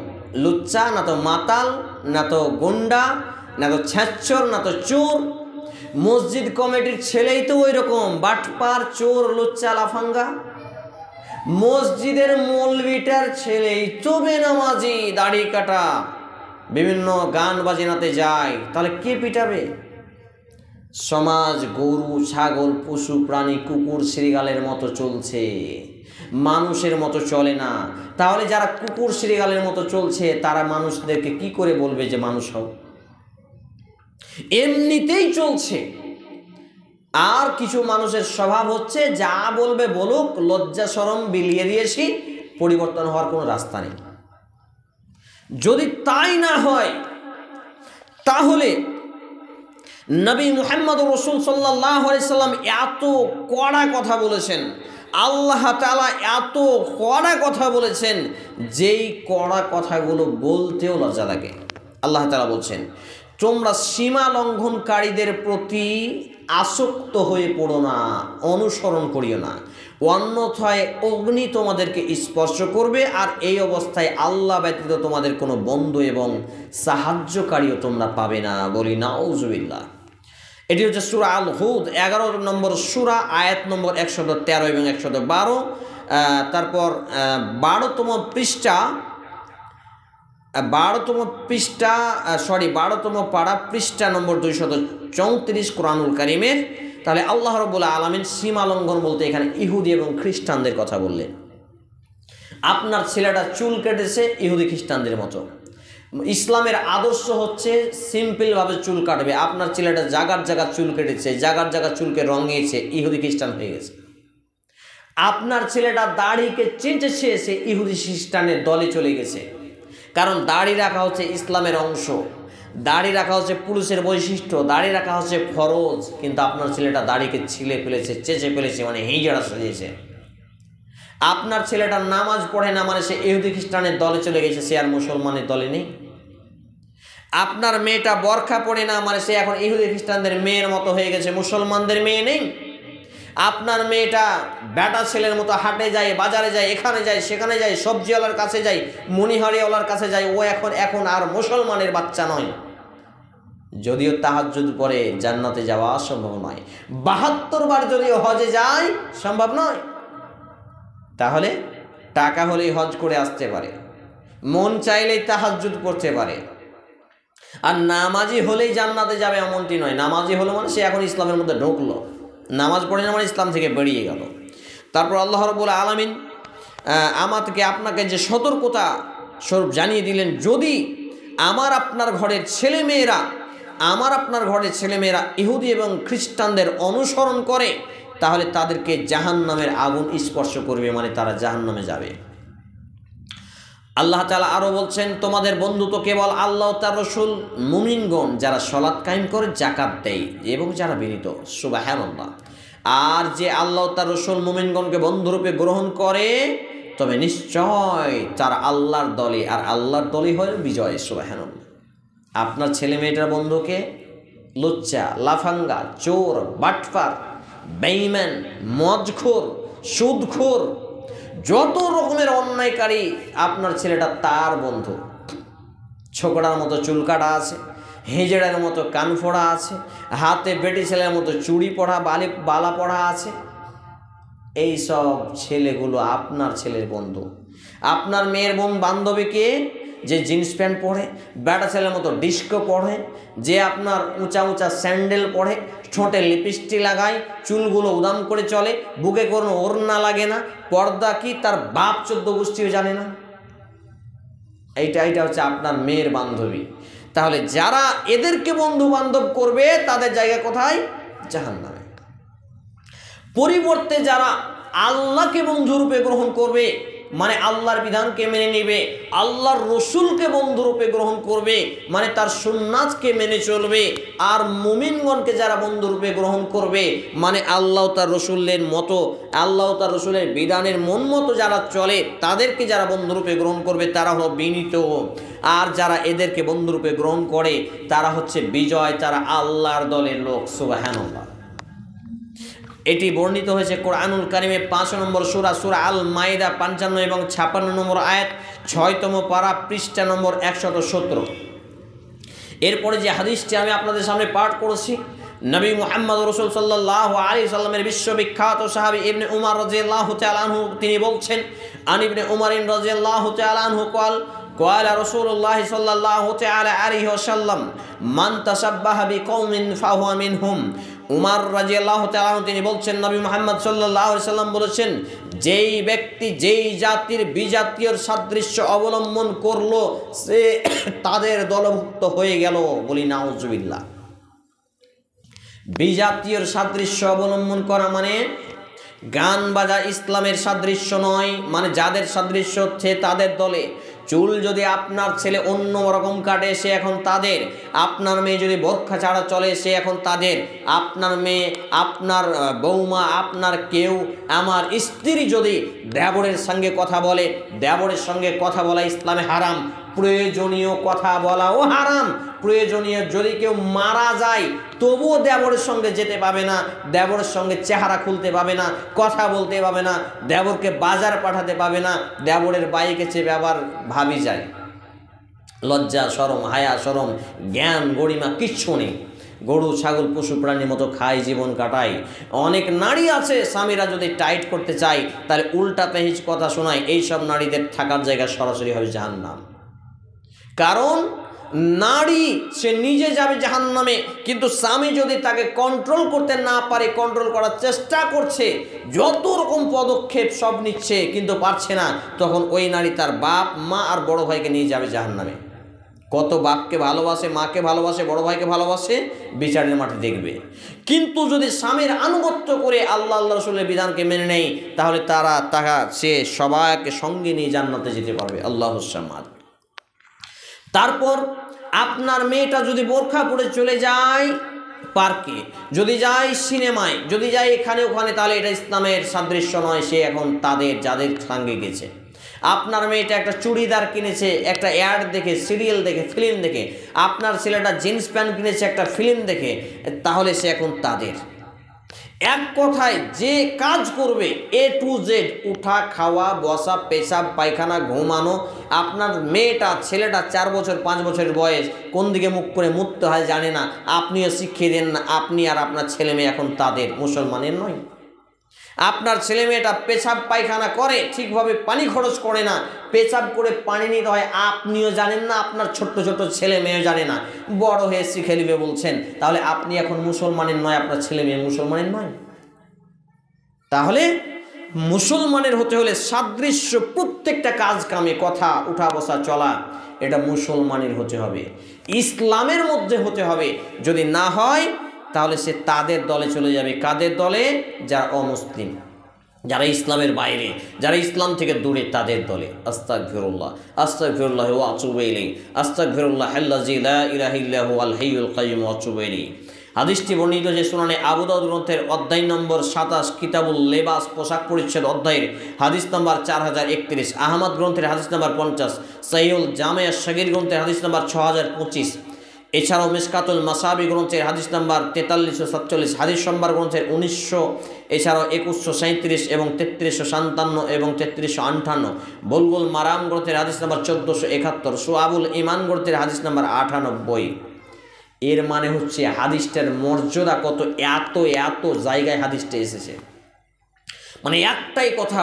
লুচ্চা, না তো মাতাল, না তো গুন্ডা, না তো ছ্যাঁচর, না তো চোর। মসজিদ কমিটির ছেলেই তো ওই রকম বাটপার, চোর, লুচ্চা, লাফাঙ্গা। মসজিদের মৌলবিটার ছেলেই তো বেনামাজি, দাড়ি কাটা, বিভিন্ন গান বাজনাতে যায়। তাহলে কে পিটাবে? সমাজ গরু ছাগল পশু প্রাণী কুকুর শ্রীগালের মতো চলছে। মানুষের মতো চলে না। তাহলে যারা কুকুর শ্রীগালের মতো চলছে তারা মানুষদেরকে কি করে বলবে যে মানুষ হও? এমনিতেই চলছে। আর কিছু মানুষের স্বভাব হচ্ছে যা বলবে বলুক, লজ্জা শরম বিলিয়ে দিয়েছি, পরিবর্তন হওয়ার কোনো রাস্তা নেই। যদি তাই না হয় তাহলে নবী মুহাম্মদ রাসূল সাল্লাল্লাহু আলাইহি সাল্লাম এত কড়া কথা বলেছেন, আল্লাহ তাআলা এত কড়া কথা বলেছেন, যেই কড়া কথাগুলো বলতেও লজ্জা লাগে। আল্লাহ তাআলা বলছেন, তোমরা সীমা লঙ্ঘনকারীদের প্রতি আসক্ত হয়ে পড়ো না, অনুসরণ করিও না, অন্যথায় অগ্নি তোমাদেরকে স্পর্শ করবে, আর এই অবস্থায় আল্লাহ ব্যতীত তোমাদের কোনো বন্ধু এবং সাহায্যকারীও তোমরা পাবে না। বলি নাউজুবিল্লাহ। এটি হচ্ছে সূরা আল হুদ 11 নম্বর সূরা, আয়াত নম্বর 113 এবং 112। তারপর 12তম পারা পৃষ্ঠা নম্বর 234 কোরআনুল কারীমের। তাহলে আল্লাহ রাব্বুল আলামিন সীমা লঙ্ঘন বলতে এখানে ইহুদি এবং খ্রিস্টানদের কথা বললেন। আপনার ছেলেটা চুল কেটেছে ইহুদি খ্রিস্টানদের মতো। ইসলামের আদর্শ হচ্ছে সিম্পলভাবে চুল কাটবে। আপনার ছেলেটা জাগার জায়গা চুল কেটেছে, জাগার জায়গা চুলকে রঙিয়েছে, ইহুদি খ্রিস্টান হয়ে গেছে। আপনার ছেলেটা দাড়িকে চেঁচেছে, সে ইহুদি খ্রিস্টানের দলে চলে গেছে। কারণ দাড়ি রাখা হচ্ছে ইসলামের অংশ, দাড়ি রাখা হচ্ছে পুরুষের বৈশিষ্ট্য, দাড়ি রাখা হচ্ছে ফরজ। কিন্তু আপনার ছেলেটা দাড়িকে ছিলে ফেলেছে, চেঁচে ফেলেছে, মানে হিজড়া সাজিয়েছে। আপনার ছেলেটা নামাজ পড়ে না, মানে সে ইহুদি খ্রিস্টানের দলে চলে গেছে, সে আর মুসলমানের দলে নেই। আপনার মেয়েটা বরখা পড়ে না, মানে সে এখন ইহুদি খ্রিস্টানদের মেয়ের মতো হয়ে গেছে, মুসলমানদের মেয়ে নেই। আপনার মেয়েটা বেটা ছেলের মতো হাটে যায়, বাজারে যায়, এখানে যায়, সেখানে যায়, সবজিওয়ালার কাছে যায়, মনিহারিওয়ালার কাছে যায়, ও এখন আর মুসলমানের বাচ্চা নয়। যদিও তাহাজ্জুদ পড়ে জান্নাতে যাওয়া সম্ভব নয়, 72 বার যদিও হজে যায় সম্ভব নয়। তাহলে টাকা হলেই হজ করে আসতে পারে, মন চাইলেই তাহাজ্জুদ পড়তে পারে, আর নামাজি হলেই জান্নাতে যাবে এমনটি নয়। নামাজি হলো মানে সে এখন ইসলামের মধ্যে ঢুকলো, নামাজ পড়ে না মানে ইসলাম থেকে বেরিয়ে গেল। তারপর আল্লাহ রাব্বুল আলামিন আমাদেরকে আপনাকে যে সতর্কতা স্বরূপ জানিয়ে দিলেন, যদি আমার আপনার ঘরের ছেলেমেয়েরা ইহুদি এবং খ্রিস্টানদের অনুসরণ করে, তাহলে তাদেরকে জাহান্নামের আগুন স্পর্শ করবে, মানে তারা জাহান্নামে যাবে। আল্লাহ তাআলা আরও বলছেন, তোমাদের বন্ধু তো কেবল আল্লাহ তার রাসূল, মুমিনগণ যারা সালাত কায়েম করে, যাকাত দেয় এবং যারা বিনীত। সুবহানাল্লাহ। আর যে আল্লাহ তার রাসূল মুমিনগণকে বন্ধুরূপে গ্রহণ করে, তবে নিশ্চয় তারা আল্লাহর দলে, আর আল্লাহর দলই হয় বিজয়। সুবহানাল্লাহ। আপনার ছেলে মেয়েটার বন্ধুকে লুচ্চা, লাফাঙ্গা, চোর, বাটপার, বেঈমান, মদখোর, সুদখোর, যত রকমের অন্যায়কারী আপনার ছেলেটা তার বন্ধু। ছোকরার মতো চুল কাটা আছে, হেজড়ার মতো কান ফোড়া আছে, হাতে বেটি ছেলের মতো চুড়ি পড়া, বালা পড়া আছে, এই সব ছেলেগুলো আপনার ছেলের বন্ধু। আপনার মেয়ের বান্ধবীকে যে জিন্স প্যান্ট পরে, বেটা ছেলের মতো ডিস্কো পরে, যে আপনার উঁচা উঁচা স্যান্ডেল পরে, ঠোঁটে লিপস্টিক লাগায়, চুলগুলো উদাম করে চলে, বুকে কোনো ওড়না লাগে না, পর্দা কি তার বাপ 14 গোষ্ঠীও জানে না, এইটা হচ্ছে আপনার মেয়ের বান্ধবী। তাহলে যারা এদেরকে বন্ধু বান্ধব করবে তাদের জায়গা কোথায়? জাহান্নামে। পরিবর্তে যারা আল্লাহকে বন্ধুরূপে গ্রহণ করবে, মানে আল্লাহর বিধানকে মেনে নেবে, আল্লাহর রসুলকে বন্ধুরূপে গ্রহণ করবে, মানে তার সুন্নাতকে মেনে চলবে, আর মুমিনগণকে যারা বন্ধুরূপে গ্রহণ করবে, মানে আল্লাহ তার রসুলের মতো, আল্লাহ তার রসুলের বিধানের মন মতো যারা চলে, তাদেরকে যারা বন্ধুরূপে গ্রহণ করবে তারা হলো বিনীত। আর যারা এদেরকে বন্ধুরূপে গ্রহণ করে তারা হচ্ছে বিজয়, তারা আল্লাহর দলের লোক। সুবহানাল্লাহ। এটি বর্ণিত হয়েছে কোরআনুল কারীমে 5 নম্বর সূরা, সূরা আল মাইদা 55 এবং 56 নম্বর আয়াত, 6তম পারা পৃষ্ঠা নম্বর 117। এরপরে যে হাদিসটি আমি আপনাদের সামনে পাঠ করেছি, নবী মুহাম্মদ রাসূল সাল্লাল্লাহু আলাইহি সাল্লামের বিশ্ববিখ্যাত সাহাবী ইবনে উমর রাদিয়াল্লাহু তাআলা আনহু তিনি বলছেন, আন ইবনে উমর রাদিয়াল্লাহু তাআলা আনহু قال رسول الله صلى الله تعالى عليه وسلم من تشبه بقوم فهو منهم উমর রাদিয়াল্লাহু তাআলা তিনি বলছেন, নবী মুহাম্মদ সাল্লাল্লাহু আলাইহি সাল্লাম বলেছেন, যেই ব্যক্তি যেই জাতির বিজাতীয় সাদৃশ্য অবলম্বন করলো সে তাদের দলভুক্ত হয়ে গেল। বলি নাউজুবিল্লাহ। বিজাতীয় সাদৃশ্য অবলম্বন করা মানে গান বাজা ইসলামের সাদৃশ্য নয়, মানে যাদের সাদৃশ্য হচ্ছে তাদের দলে। চুল যদি আপনার ছেলে অন্য রকম কাটে সে এখন তাদের, আপনার মেয়ে যদি বোরখা ছাড়া চলে সে এখন তাদের, আপনার মেয়ে, আপনার বৌমা, আপনার কেউ, আমার স্ত্রী যদি দেবরের সঙ্গে কথা বলে, দেবরের সঙ্গে কথা বলা ইসলামে হারাম। প্রয়োজনীয় কথা বলাও হারাম। প্রয়োজনীয় যদি কেউ মারা যায় তবুও দেবরের সঙ্গে যেতে পাবে না, দেবরের সঙ্গে চেহারা খুলতে পাবে না, কথা বলতে পাবে না, দেবরকে বাজার পাঠাতে পাবে না, দেবরের বাইকে চেপে আবার ভাবি যায়। লজ্জা শরম, হায়া শরম, জ্ঞান গরিমা কিচ্ছু নেই। গরু ছাগল পশু প্রাণীর মতো খায়, জীবন কাটায়। অনেক নারী আছে স্বামীরা যদি টাইট করতে চায় তাহলে উল্টা পেহিজ কথা শোনায়। এইসব নারীদের থাকার জায়গা সরাসরি হবে জাহান্নাম। কারণ নারী সে নিজে যাবে জাহান্নামে, কিন্তু স্বামী যদি তাকে কন্ট্রোল করতে না পারে, কন্ট্রোল করার চেষ্টা করছে, যত রকম পদক্ষেপ সব নিচ্ছে কিন্তু পারছে না, তখন ওই নারী তার বাপ মা আর বড় ভাইকে নিয়ে যাবে জাহান্নামে। কত বাপকে ভালোবাসে, মাকে ভালোবাসে, বড় ভাইকে ভালোবাসে, বিচারের মাঠে দেখবে। কিন্তু যদি স্বামীর আনুগত্য করে আল্লাহ রাসূলের বিধানকে মেনে নেয় তাহলে সে সবাইকে সঙ্গে নিয়ে জান্নাতে যেতে পারবে। আল্লাহুস সামাদ। তারপর আপনার মেয়েটা যদি বোরখা পরে চলে যায় পার্কে, যদি যায় সিনেমায়, যদি যায় এখানে ওখানে, তাহলে এটা ইসলামের সাদৃশ্য নয়, সে এখন তাদের যাদের সঙ্গে গেছে। আপনার মেয়েটা একটা চুড়িদার কিনেছে একটা অ্যাড দেখে, সিরিয়াল দেখে, ফিল্ম দেখে, আপনার ছেলেটা জিন্স প্যান্ট কিনেছে একটা ফিল্ম দেখে, তাহলে সে এখন তাদের। এক কথায় যে কাজ করবে A to Z, উঠা, খাওয়া, বসা, পেশাব, পায়খানা, ঘুমানো, আপনার মেয়েটা ছেলেটা 4 বছর 5 বছরের বয়স কোন দিকে মুখ করে মুততে হয় জানে না, আপনিও শিখিয়ে দেন না, আপনি আর আপনার ছেলে মেয়ে এখন তাদের, মুসলমানের নয়। আপনার ছেলে মেয়েটা পেশাব পায়খানা করে, ঠিকভাবে পানি খরচ করে না, পেশাব করে পানি নিতে হয় আপনিও জানেন না, আপনার ছোট্ট ছোট্ট ছেলে মেয়েও জানে না, বড় হয়ে শিখে নেবে বলছেন, তাহলে আপনি এখন মুসলমানের নয়, আপনার ছেলে মেয়ে মুসলমানের নয়। তাহলে মুসলমানের হতে হলে সাদৃশ্য প্রত্যেকটা কাজ কামে, কথা, উঠা বসা চলা, এটা মুসলমানের হতে হবে, ইসলামের মধ্যে হতে হবে। যদি না হয় তাহলে সে তাদের দলে চলে যাবে। কাদের দলে? যারা অমুসলিম, যারা ইসলামের বাইরে, যারা ইসলাম থেকে দূরে, তাদের দলে। আস্তাগফিরুল্লাহ, আস্তাগফিরুল্লাহ ওয়া আতুবু ইলাইহি, আস্তাগফিরুল্লাহ আল্লাযী লা ইলাহা ইল্লা হুয়াল হাইয়ুল কাইয়্যুম ওয়া আতুবু ইলাইহি। হাদিসটি বর্ণিত যে সুনানে আবু দাউদ গ্রন্থের অধ্যায় নম্বর 27 কিতাবুল লেবাস, পোশাক পরিচ্ছদ অধ্যায়ের হাদিস নম্বর 4031, আহমদ গ্রন্থের হাদিস নম্বর 50, সহিহুল জামে আশ-শাগীর গ্রন্থের হাদিস নম্বর 6025, এছাড়াও মিশকাতুল মাসাবি গ্রন্থের হাদিস নাম্বার 4347, হাদিস সম্ভার গ্রন্থের 1900, এছাড়াও 2137 এবং 3357 এবং 3358, বুলবুল মারাম গ্রন্থের হাদিস নাম্বার 1471, সুআবুল ঈমান গ্রন্থের হাদিস নাম্বার 98। এর মানে হচ্ছে হাদিসটার মর্যাদা কত, এত এত জায়গায় হাদিসটা এসেছে, মানে একটাই কথা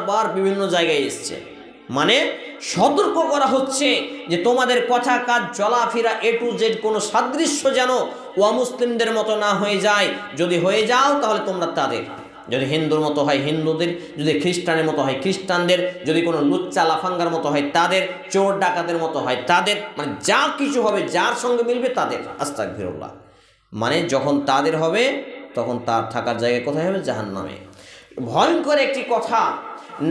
বার বিভিন্ন জায়গায় এসেছে। মানে সতর্ক করা হচ্ছে যে তোমাদের কথা কাজ চলাফেরা A to Z কোনো সাদৃশ্য যেন অমুসলিমদের মতো না হয়ে যায়। যদি হয়ে যাও তাহলে তোমরা তাদের, যদি হিন্দুর মতো হয় হিন্দুদের, যদি খ্রিস্টানের মতো হয় খ্রিস্টানদের, যদি কোনো লুচ্চা লাফাঙ্গার মতো হয় তাদের, চোর ডাকাতের মতো হয় তাদের, মানে যা কিছু হবে যার সঙ্গে মিলবে তাদের। আস্তাগফিরুল্লাহ। মানে যখন তাদের হবে তখন তার থাকার জায়গায় কোথায় হবে? জাহান্নামে। ভয়ঙ্কর একটি কথা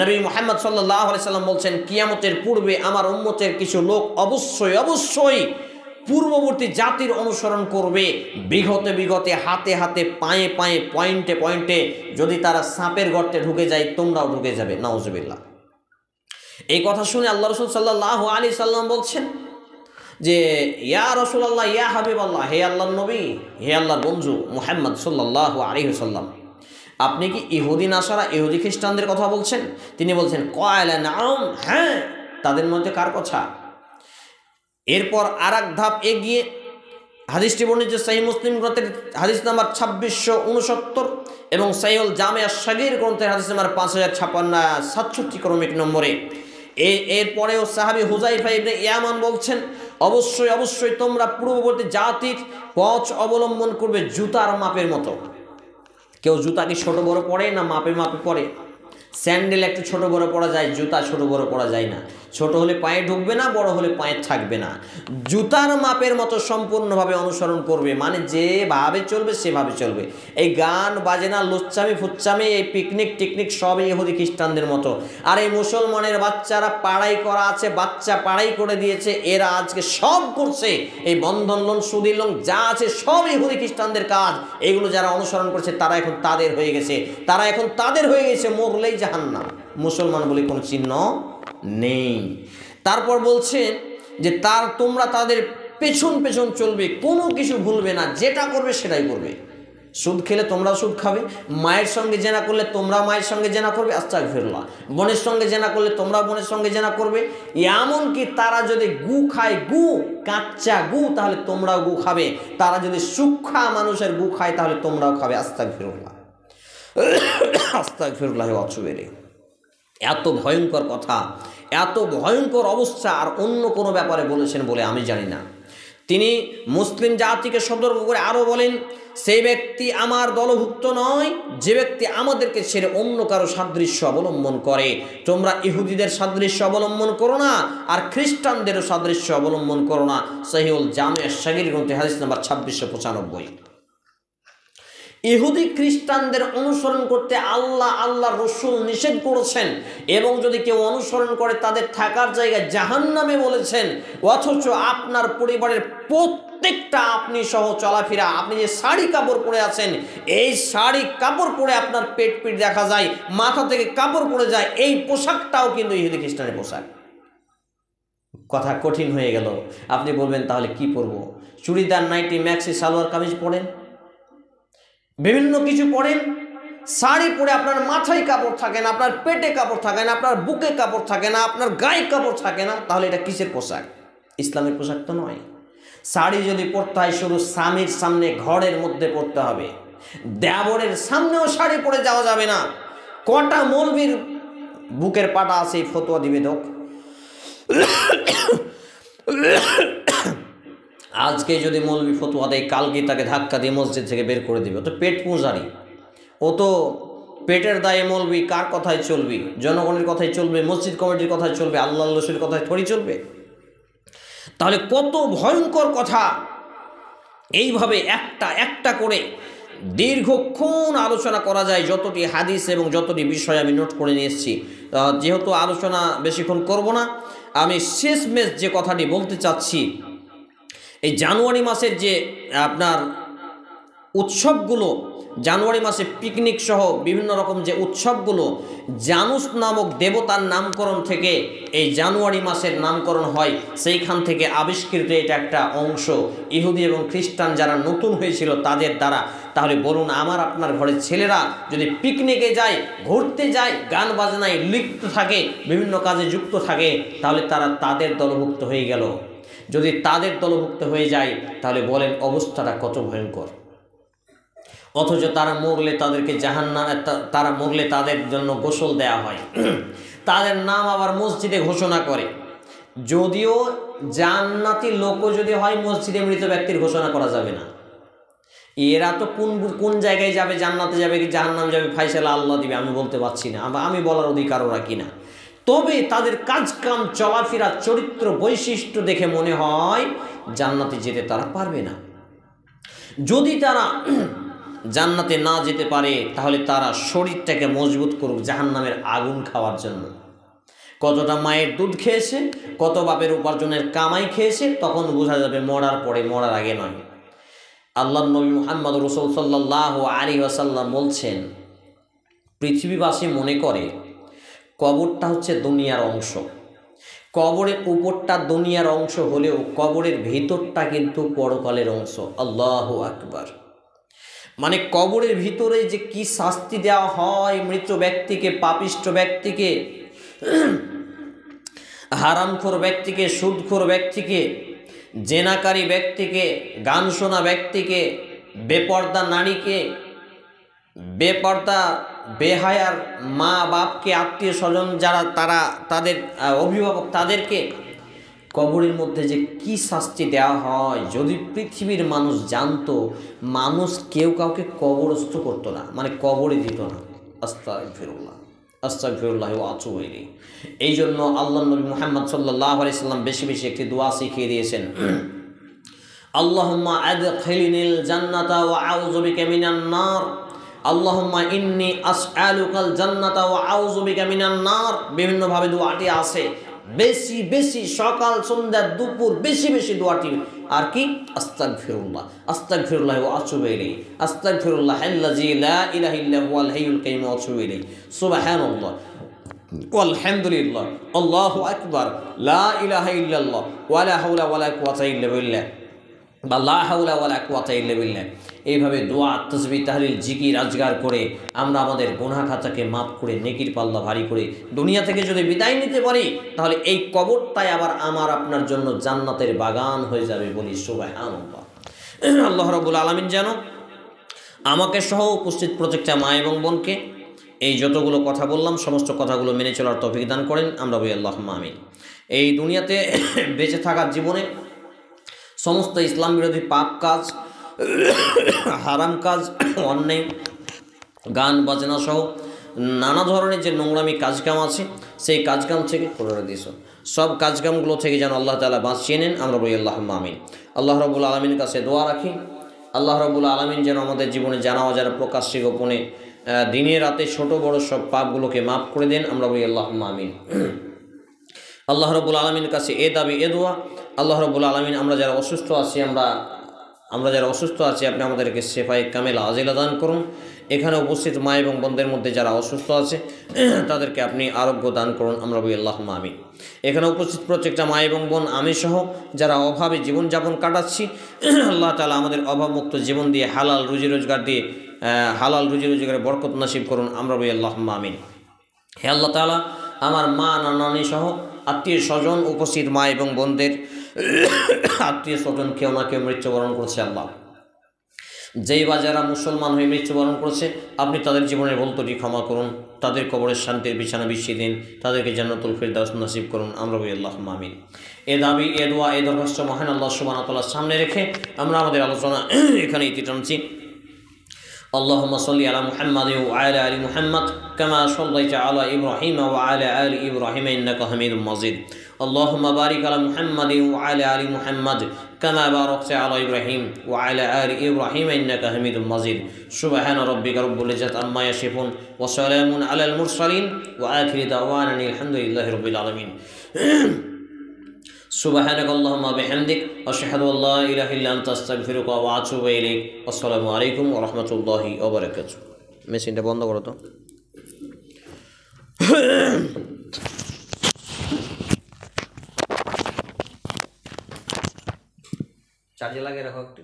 নবী মুহাম্মদ সাল্লাল্লাহু আলাইহি সাল্লাম বলছেন, কিয়ামতের পূর্বে আমার উম্মতের কিছু লোক অবশ্যই পূর্ববর্তী জাতির অনুসরণ করবে, বিগতে হাতে পায়ে পয়েন্টে, যদি তারা সাপের গর্তে ঢুকে যায় তোমরাও ঢুকে যাবে। নাউজুবিল্লাহ। এই কথা শুনে আল্লাহ রাসূল সাল্লাল্লাহু আলাইহি সাল্লাম বলছেন যে, ইয়া রাসূলুল্লাহ, ইয়া হাবিবাল্লাহ, হে আল্লাহর নবী, হে আল্লাহর বন্ধু মুহাম্মদ সাল্লাল্লাহু আলাইহি সাল্লাম, আপনি কি ইহুদি নাসারা, ইহুদি খ্রিস্টানদের কথা বলছেন? তিনি বলছেন, ক্বালা নাম, হ্যাঁ, তাদের মধ্যে কার কথা? এরপর আরেক ধাপ এগিয়ে হাদিসটি বর্ণিত সহিহ মুসলিম গ্রন্থের হাদিস নাম্বার 2669 এবং সহিহুল জামে আশ-শাগীর গ্রন্থের হাদিস নাম্বার 5056 ক্রমিক নম্বরে। এরপরেও সাহাবী হুযায়ফা ইবনে ইয়ামান বলছেন, অবশ্যই অবশ্যই তোমরা পূর্ববর্তী জাতির পথ অবলম্বন করবে জুতার মাপের মতো। কেউ জুতা কি ছোট বড় পরে না মাপে মাপে পরে? স্যান্ডেল একটু ছোট বড় পরা যায়, জুতা ছোট বড় পরা যায় না। ছোট হলে পায়ে ঢুকবে না, বড় হলে পায়ে থাকবে না। জুতার মাপের মতো সম্পূর্ণভাবে অনুসরণ করবে, মানে যেভাবে চলবে সেভাবে চলবে। এই গান বাজনা লুচ্চামি ফুচ্চামি এই পিকনিক টিকনিক সব ইহুদি খ্রিস্টানদের মতো। আর এই মুসলমানের বাচ্চারা পাড়াই করা আছে, বাচ্চা পাড়াই করে দিয়েছে, এরা আজকে সব করছে। এই বন্ধন লোন সুদি লোন যা আছে সব ইহুদি খ্রিস্টানদের কাজ। এগুলো যারা অনুসরণ করছে তারা এখন তাদের হয়ে গেছে, মরলেই জাহান্নাম। মুসলমান বলে কোনো চিহ্ন নেই। তারপর বলছে যে তোমরা তাদের পেছন পেছন চলবে, কোনো কিছু ভুলবে না, যেটা করবে সেটাই করবে। সুদ খেলে তোমরাও সুদ খাবে, মায়ের সঙ্গে জেনা করলে তোমরা মায়ের সঙ্গে জেনা করবে, আস্তাগফিরুল্লাহ। বোনের সঙ্গে জেনা করলে তোমরা বোনের সঙ্গে জেনা করবে। এমনকি তারা যদি গু খায়, গু কাঁচা গু, তাহলে তোমরাও গু খাবে। তারা যদি সুক্ষা মানুষের গু খায় তাহলে তোমরাও খাবে, আস্তাগফিরুল্লাহ আস্তাগফিরুল্লাহ ওয়াতুবু। এত ভয়ঙ্কর কথা, এত ভয়ঙ্কর অবস্থা আর অন্য কোনো ব্যাপারে বলেছেন বলে আমি জানি না। তিনি মুসলিম জাতিকে সতর্ক করে আরও বলেন, সেই ব্যক্তি আমার দলভুক্ত নয় যে ব্যক্তি আমাদেরকে ছেড়ে অন্য কারো সাদৃশ্য অবলম্বন করে। তোমরা ইহুদিদের সাদৃশ্য অবলম্বন করো না, আর খ্রিস্টানদেরও সাদৃশ্য অবলম্বন করো না। সহিহুল জামিআ সাগীর গ্রন্থে হাদিস নাম্বার 2695। ইহুদি খ্রিস্টানদের অনুসরণ করতে আল্লাহ রসুল নিষেধ করেছেন, এবং যদি কেউ অনুসরণ করে তাদের থাকার জায়গা জাহান্নামে বলেছেন। অথচ আপনার পরিবারের প্রত্যেকটা, আপনি সহ চলাফেরা, আপনি যে শাড়ি কাপড় পরে আছেন, এই শাড়ি কাপড় পরে আপনার পেট দেখা যায়, মাথা থেকে কাপড় পরে যায়, এই পোশাকটাও কিন্তু ইহুদি খ্রিস্টানের পোশাক। কথা কঠিন হয়ে গেল। আপনি বলবেন তাহলে কি পরবো? চুড়িদার, নাইটি, ম্যাক্সি, সালোয়ার কামিজ পরেন, বিভিন্ন কিছু পরেন, শাড়ি পরে আপনার মাথায় কাপড় থাকে না, আপনার পেটে কাপড় থাকে না, আপনার বুকে কাপড় থাকে না, আপনার গায়ে কাপড় থাকে না, তাহলে এটা কিসের পোশাক? ইসলামের পোশাক তো নয়। শাড়ি যদি পরতে হয় শুধু স্বামীর সামনে ঘরের মধ্যে পরতে হবে, দেবরের সামনেও শাড়ি পরে যাওয়া যাবে না। কটা মৌলবীর বুকের পাটা আছে ফতোয়া দিবে দোক। আজকে যদি মৌলবী ফতোয়া দেয়, কালকে তাকে ধাক্কা দিয়ে মসজিদ থেকে বের করে দিবে। ও তো পেট পূজারি, ও তো পেটের দায়ে মৌলবী। কার কথায় চলবি? জনগণের কথাই চলবে, মসজিদ কমিটির কথায় চলবে, আল্লাহ রসুলের কথায় থরি চলবে? তাহলে কত ভয়ঙ্কর কথা। এইভাবে একটা একটা করে দীর্ঘক্ষণ আলোচনা করা যায়। যতটি হাদিস এবং যতটি বিষয় আমি নোট করে নিয়ে এসেছি, যেহেতু আলোচনা বেশিক্ষণ করব না, আমি শেষমেশ যে কথাটি বলতে চাচ্ছি, এই জানুয়ারি মাসের যে আপনার উৎসবগুলো, জানুয়ারি মাসে পিকনিক সহ বিভিন্ন রকম যে উৎসবগুলো, জানুস নামক দেবতার নামকরণ থেকে এই জানুয়ারি মাসের নামকরণ হয়, সেইখান থেকে আবিষ্কৃত এটা একটা অংশ ইহুদি এবং খ্রিস্টান যারা নতুন হয়েছিল তাদের দ্বারা। তাহলে বলুন, আমার আপনার ঘরের ছেলেরা যদি পিকনিকে যায়, ঘুরতে যায়, গান বাজনায় লিপ্ত থাকে, বিভিন্ন কাজে যুক্ত থাকে, তাহলে তারা তাদের দলভুক্ত হয়ে গেল। যদি তাদের দলভুক্ত হয়ে যায় তাহলে বলেন অবস্থাটা কত ভয়ঙ্কর। অথচ তারা মরলে তাদেরকে জাহান্নামে, তারা মরলে তাদের জন্য গোসল দেয়া হয়, তাদের নাম আবার মসজিদে ঘোষণা করে। যদিও জান্নাতি লোকও যদি হয়, মসজিদে মৃত ব্যক্তির ঘোষণা করা যাবে না। এরা তো কোন জায়গায় যাবে, জান্নাতে যাবে কি জাহান্নাম যাবে, ফাইসালা আল্লাহ দিবে, আমি বলতে পারছি না, আমি বলার অধিকারও রাখি না। তবে তাদের কাজকাম, চলাফেরা, চরিত্র, বৈশিষ্ট্য দেখে মনে হয় জান্নাতে যেতে তারা পারবে না। যদি তারা জান্নাতে না যেতে পারে তাহলে তারা শরীরটাকে মজবুত করুক জাহান্নামের আগুন খাওয়ার জন্য। কতটা মায়ের দুধ খেয়েছে, কত বাপের উপার্জনের কামাই খেয়েছে, তখন বোঝা যাবে, মরার পরে, মরার আগে নয়। আল্লাহর নবী মুহাম্মদ রাসূল সাল্লাল্লাহু আলাইহি ওয়াসাল্লাম বলছেন, পৃথিবীবাসী মনে করে কবরটা হচ্ছে দুনিয়ার অংশ। কবরের উপরটা দুনিয়ার অংশ হলেও কবরের ভিতরটা কিন্তু পরকালের অংশ। আল্লাহু আকবার। মানে কবরের ভিতরে যে কি শাস্তি দেওয়া হয় মৃত ব্যক্তিকে, পাপিষ্ঠ ব্যক্তিকে, হারামখোর ব্যক্তিকে, সুদখোর ব্যক্তিকে, জেনাকারী ব্যক্তিকে, গান শোনা ব্যক্তিকে, বেপর্দা নারীকে, বেপর্দা বেহায়ার মা বাপকে, আত্মীয় স্বজন যারা তাদের অভিভাবক তাদেরকে, কবরের মধ্যে যে কি শাস্তি দেওয়া হয়, যদি পৃথিবীর মানুষ জানতো, মানুষ কেউ কাউকে কবরস্থ করতো না, মানে কবরে দিত না। আস্তাগফিরুল্লাহ, আস্তাগফিরুল্লাহ ওয়া আতুবু ইলাইহি। এই জন্য আল্লাহ নবী মুহাম্মদ সাল্লাল্লাহু আলাইহি সাল্লাম বেশি বেশি একটি দোয়া শিখিয়ে দিয়েছেন, আল্লাহুম্মা আদখিলনিল জান্নাতা ওয়া আউযু বিকা মিনান নার, আল্লাহুম্মা ইন্নী আসআলুকাল জান্নাতা ওয়া আউযু বিকা মিনান নার। বিভিন্নভাবে দোয়াটি আছে, বেশি বেশি সকাল সন্ধ্যা দুপুর বেশি বেশি দোয়াটি। আর কি? আস্তাগফিরুল্লাহ, আস্তাগফিরুল্লাহ ওয়া আতুবু ইলাইহি, আস্তাগফিরুল্লাহ আল্লাযী লা ইলাহা ইল্লা হুয়াল হাইয়ুল কাইয়্যুম ওয়া আতুবু ইলাইহি, সুবহানাল্লাহ ওয়ালহামদুলিল্লাহ, আল্লাহু আকবার, লা ইলাহা ইল্লাল্লাহ, ওয়া লা হাওলা ওয়া লা কুওয়াতা ইল্লা বিল্লাহ, বা লা হাওলা ওয়া লা কুওয়াতা ইল্লা বিল্লাহ। এইভাবে দোয়া, তাসবিহ, তাহলিল, জিকির আজগার করে আমরা আমাদের গুনাহ খাতাকে মাফ করে নেকির পাল্লা ভারী করে দুনিয়া থেকে যদি বিদায় নিতে পারি, তাহলে এই কবরটাই আবার আমার আপনার জন্য জান্নাতের বাগান হয়ে যাবে। বলি সুবহানাল্লাহ। আল্লাহ রাব্বুল আলামিন যেন আমাকে সহ উপস্থিত প্রত্যেকটা মা এবং বোনকে এই যতগুলো কথা বললাম সমস্ত কথাগুলো মেনে চলার তৌফিক দান করেন। আমরা বলি আল্লাহুম্মা আমিন। এই দুনিয়াতে বেঁচে থাকার জীবনে সমস্ত ইসলাম বিরোধী পাপ কাজ, হারাম কাজ, অন্যায়, গান বাজনা সহ নানা ধরনের যে নোংরামি কাজকাম আছে, সেই কাজকাম থেকে করে দিয়েছ, সব কাজকামগুলো থেকে যেন আল্লাহ তাআলা বাঁচিয়ে নেন। আমরা বলি আল্লাহুম্মা আমিন। আল্লাহ রাব্বুল আলামিনের কাছে দোয়া রাখি, আল্লাহ রাব্বুল আলামিন যেন আমাদের জীবনে জানা অজানা প্রকাশ্যে গোপনে দিনে রাতে ছোট বড় সব পাপগুলোকে মাফ করে দেন। আমরা বলি আল্লাহুম্মা আমিন। আল্লাহ রাব্বুল আলামিনের কাছে এ দাবি এ দোয়া, আল্লাহ রাব্বুল আলামিন আমরা যারা অসুস্থ আছি, আমরা যারা অসুস্থ আছি, আপনি আমাদেরকে শেফায়ে কামেলা আজিলা দান করুন। এখানে উপস্থিত মা এবং বোনদের মধ্যে যারা অসুস্থ আছে তাদেরকে আপনি আরোগ্য দান করুন। আমরা বলি আল্লাহুম্মা আমিন। এখানে উপস্থিত প্রত্যেকটা মা এবং বোন, আমি সহ যারা অভাবে জীবনযাপন কাটাচ্ছি, আল্লাহ তাআলা আমাদের অভাবমুক্ত জীবন দিয়ে হালাল রুজি রোজগার দিয়ে হালাল রুজি রোজগারে বরকত নসিব করুন। আমরা বলি আল্লাহুম্মা আমিন। হে আল্লাহ তাআলা, আমার মা নানি সহ আত্মীয় স্বজন, উপস্থিত মা এবং বোনদের আত্মীয় স্বজন কেউ না কেউ মৃত্যুবরণ করছে, আল্লাহ যেই বা যারা মুসলমান হয়ে মৃত্যুবরণ করেছে, আপনি তাদের জীবনের ভুল ত্রুটি ক্ষমা করুন, তাদের কবরের শান্তির বিছানা বিছিয়ে দিন, তাদেরকে জান্নাতুল ফিরদাউস নসিব করুন। আমরা বলি আল্লাহুম্মা আমিন। এ দাবি এ দোয়া এ দরখাস্ত মহান আল্লাহ সুবহানাহু ওয়া তাআলার সামনে রেখে আমরা আমাদের আলোচনা এখানে ইতি টানছি। اللهم صل على محمد وعلى آل محمد كما صليت على إبراهيم وعلى آل إبراهيم إنك حميد مجيد. اللهم بارك على محمد وعلى آل محمد كما باركت على إبراهيم وعلى آل إبراهيم إنك حميد مجيد. سبحان ربك رب العزة عما يصفون وسلام على المرسلين وآخر دعوانا الحمد لله رب العالمين. সুবহানাক আল্লাহুম্মা বিহামদিক আশহাদু আল্লা ইলাহা ইল্লা আনতা আস্তাগফিরুকা ওয়া আতুবু ইলাইক। আসসালামু আলাইকুম ওয়া রাহমাতুল্লাহি ওয়া বারাকাতুহু। মেশিনটা বন্ধ করো তো। চার্জে লাগিয়ে রাখো একটু।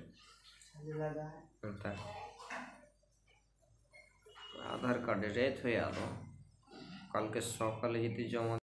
আধার কার্ডে রেট হয়ে আলো কালকে সকালে যদি জমা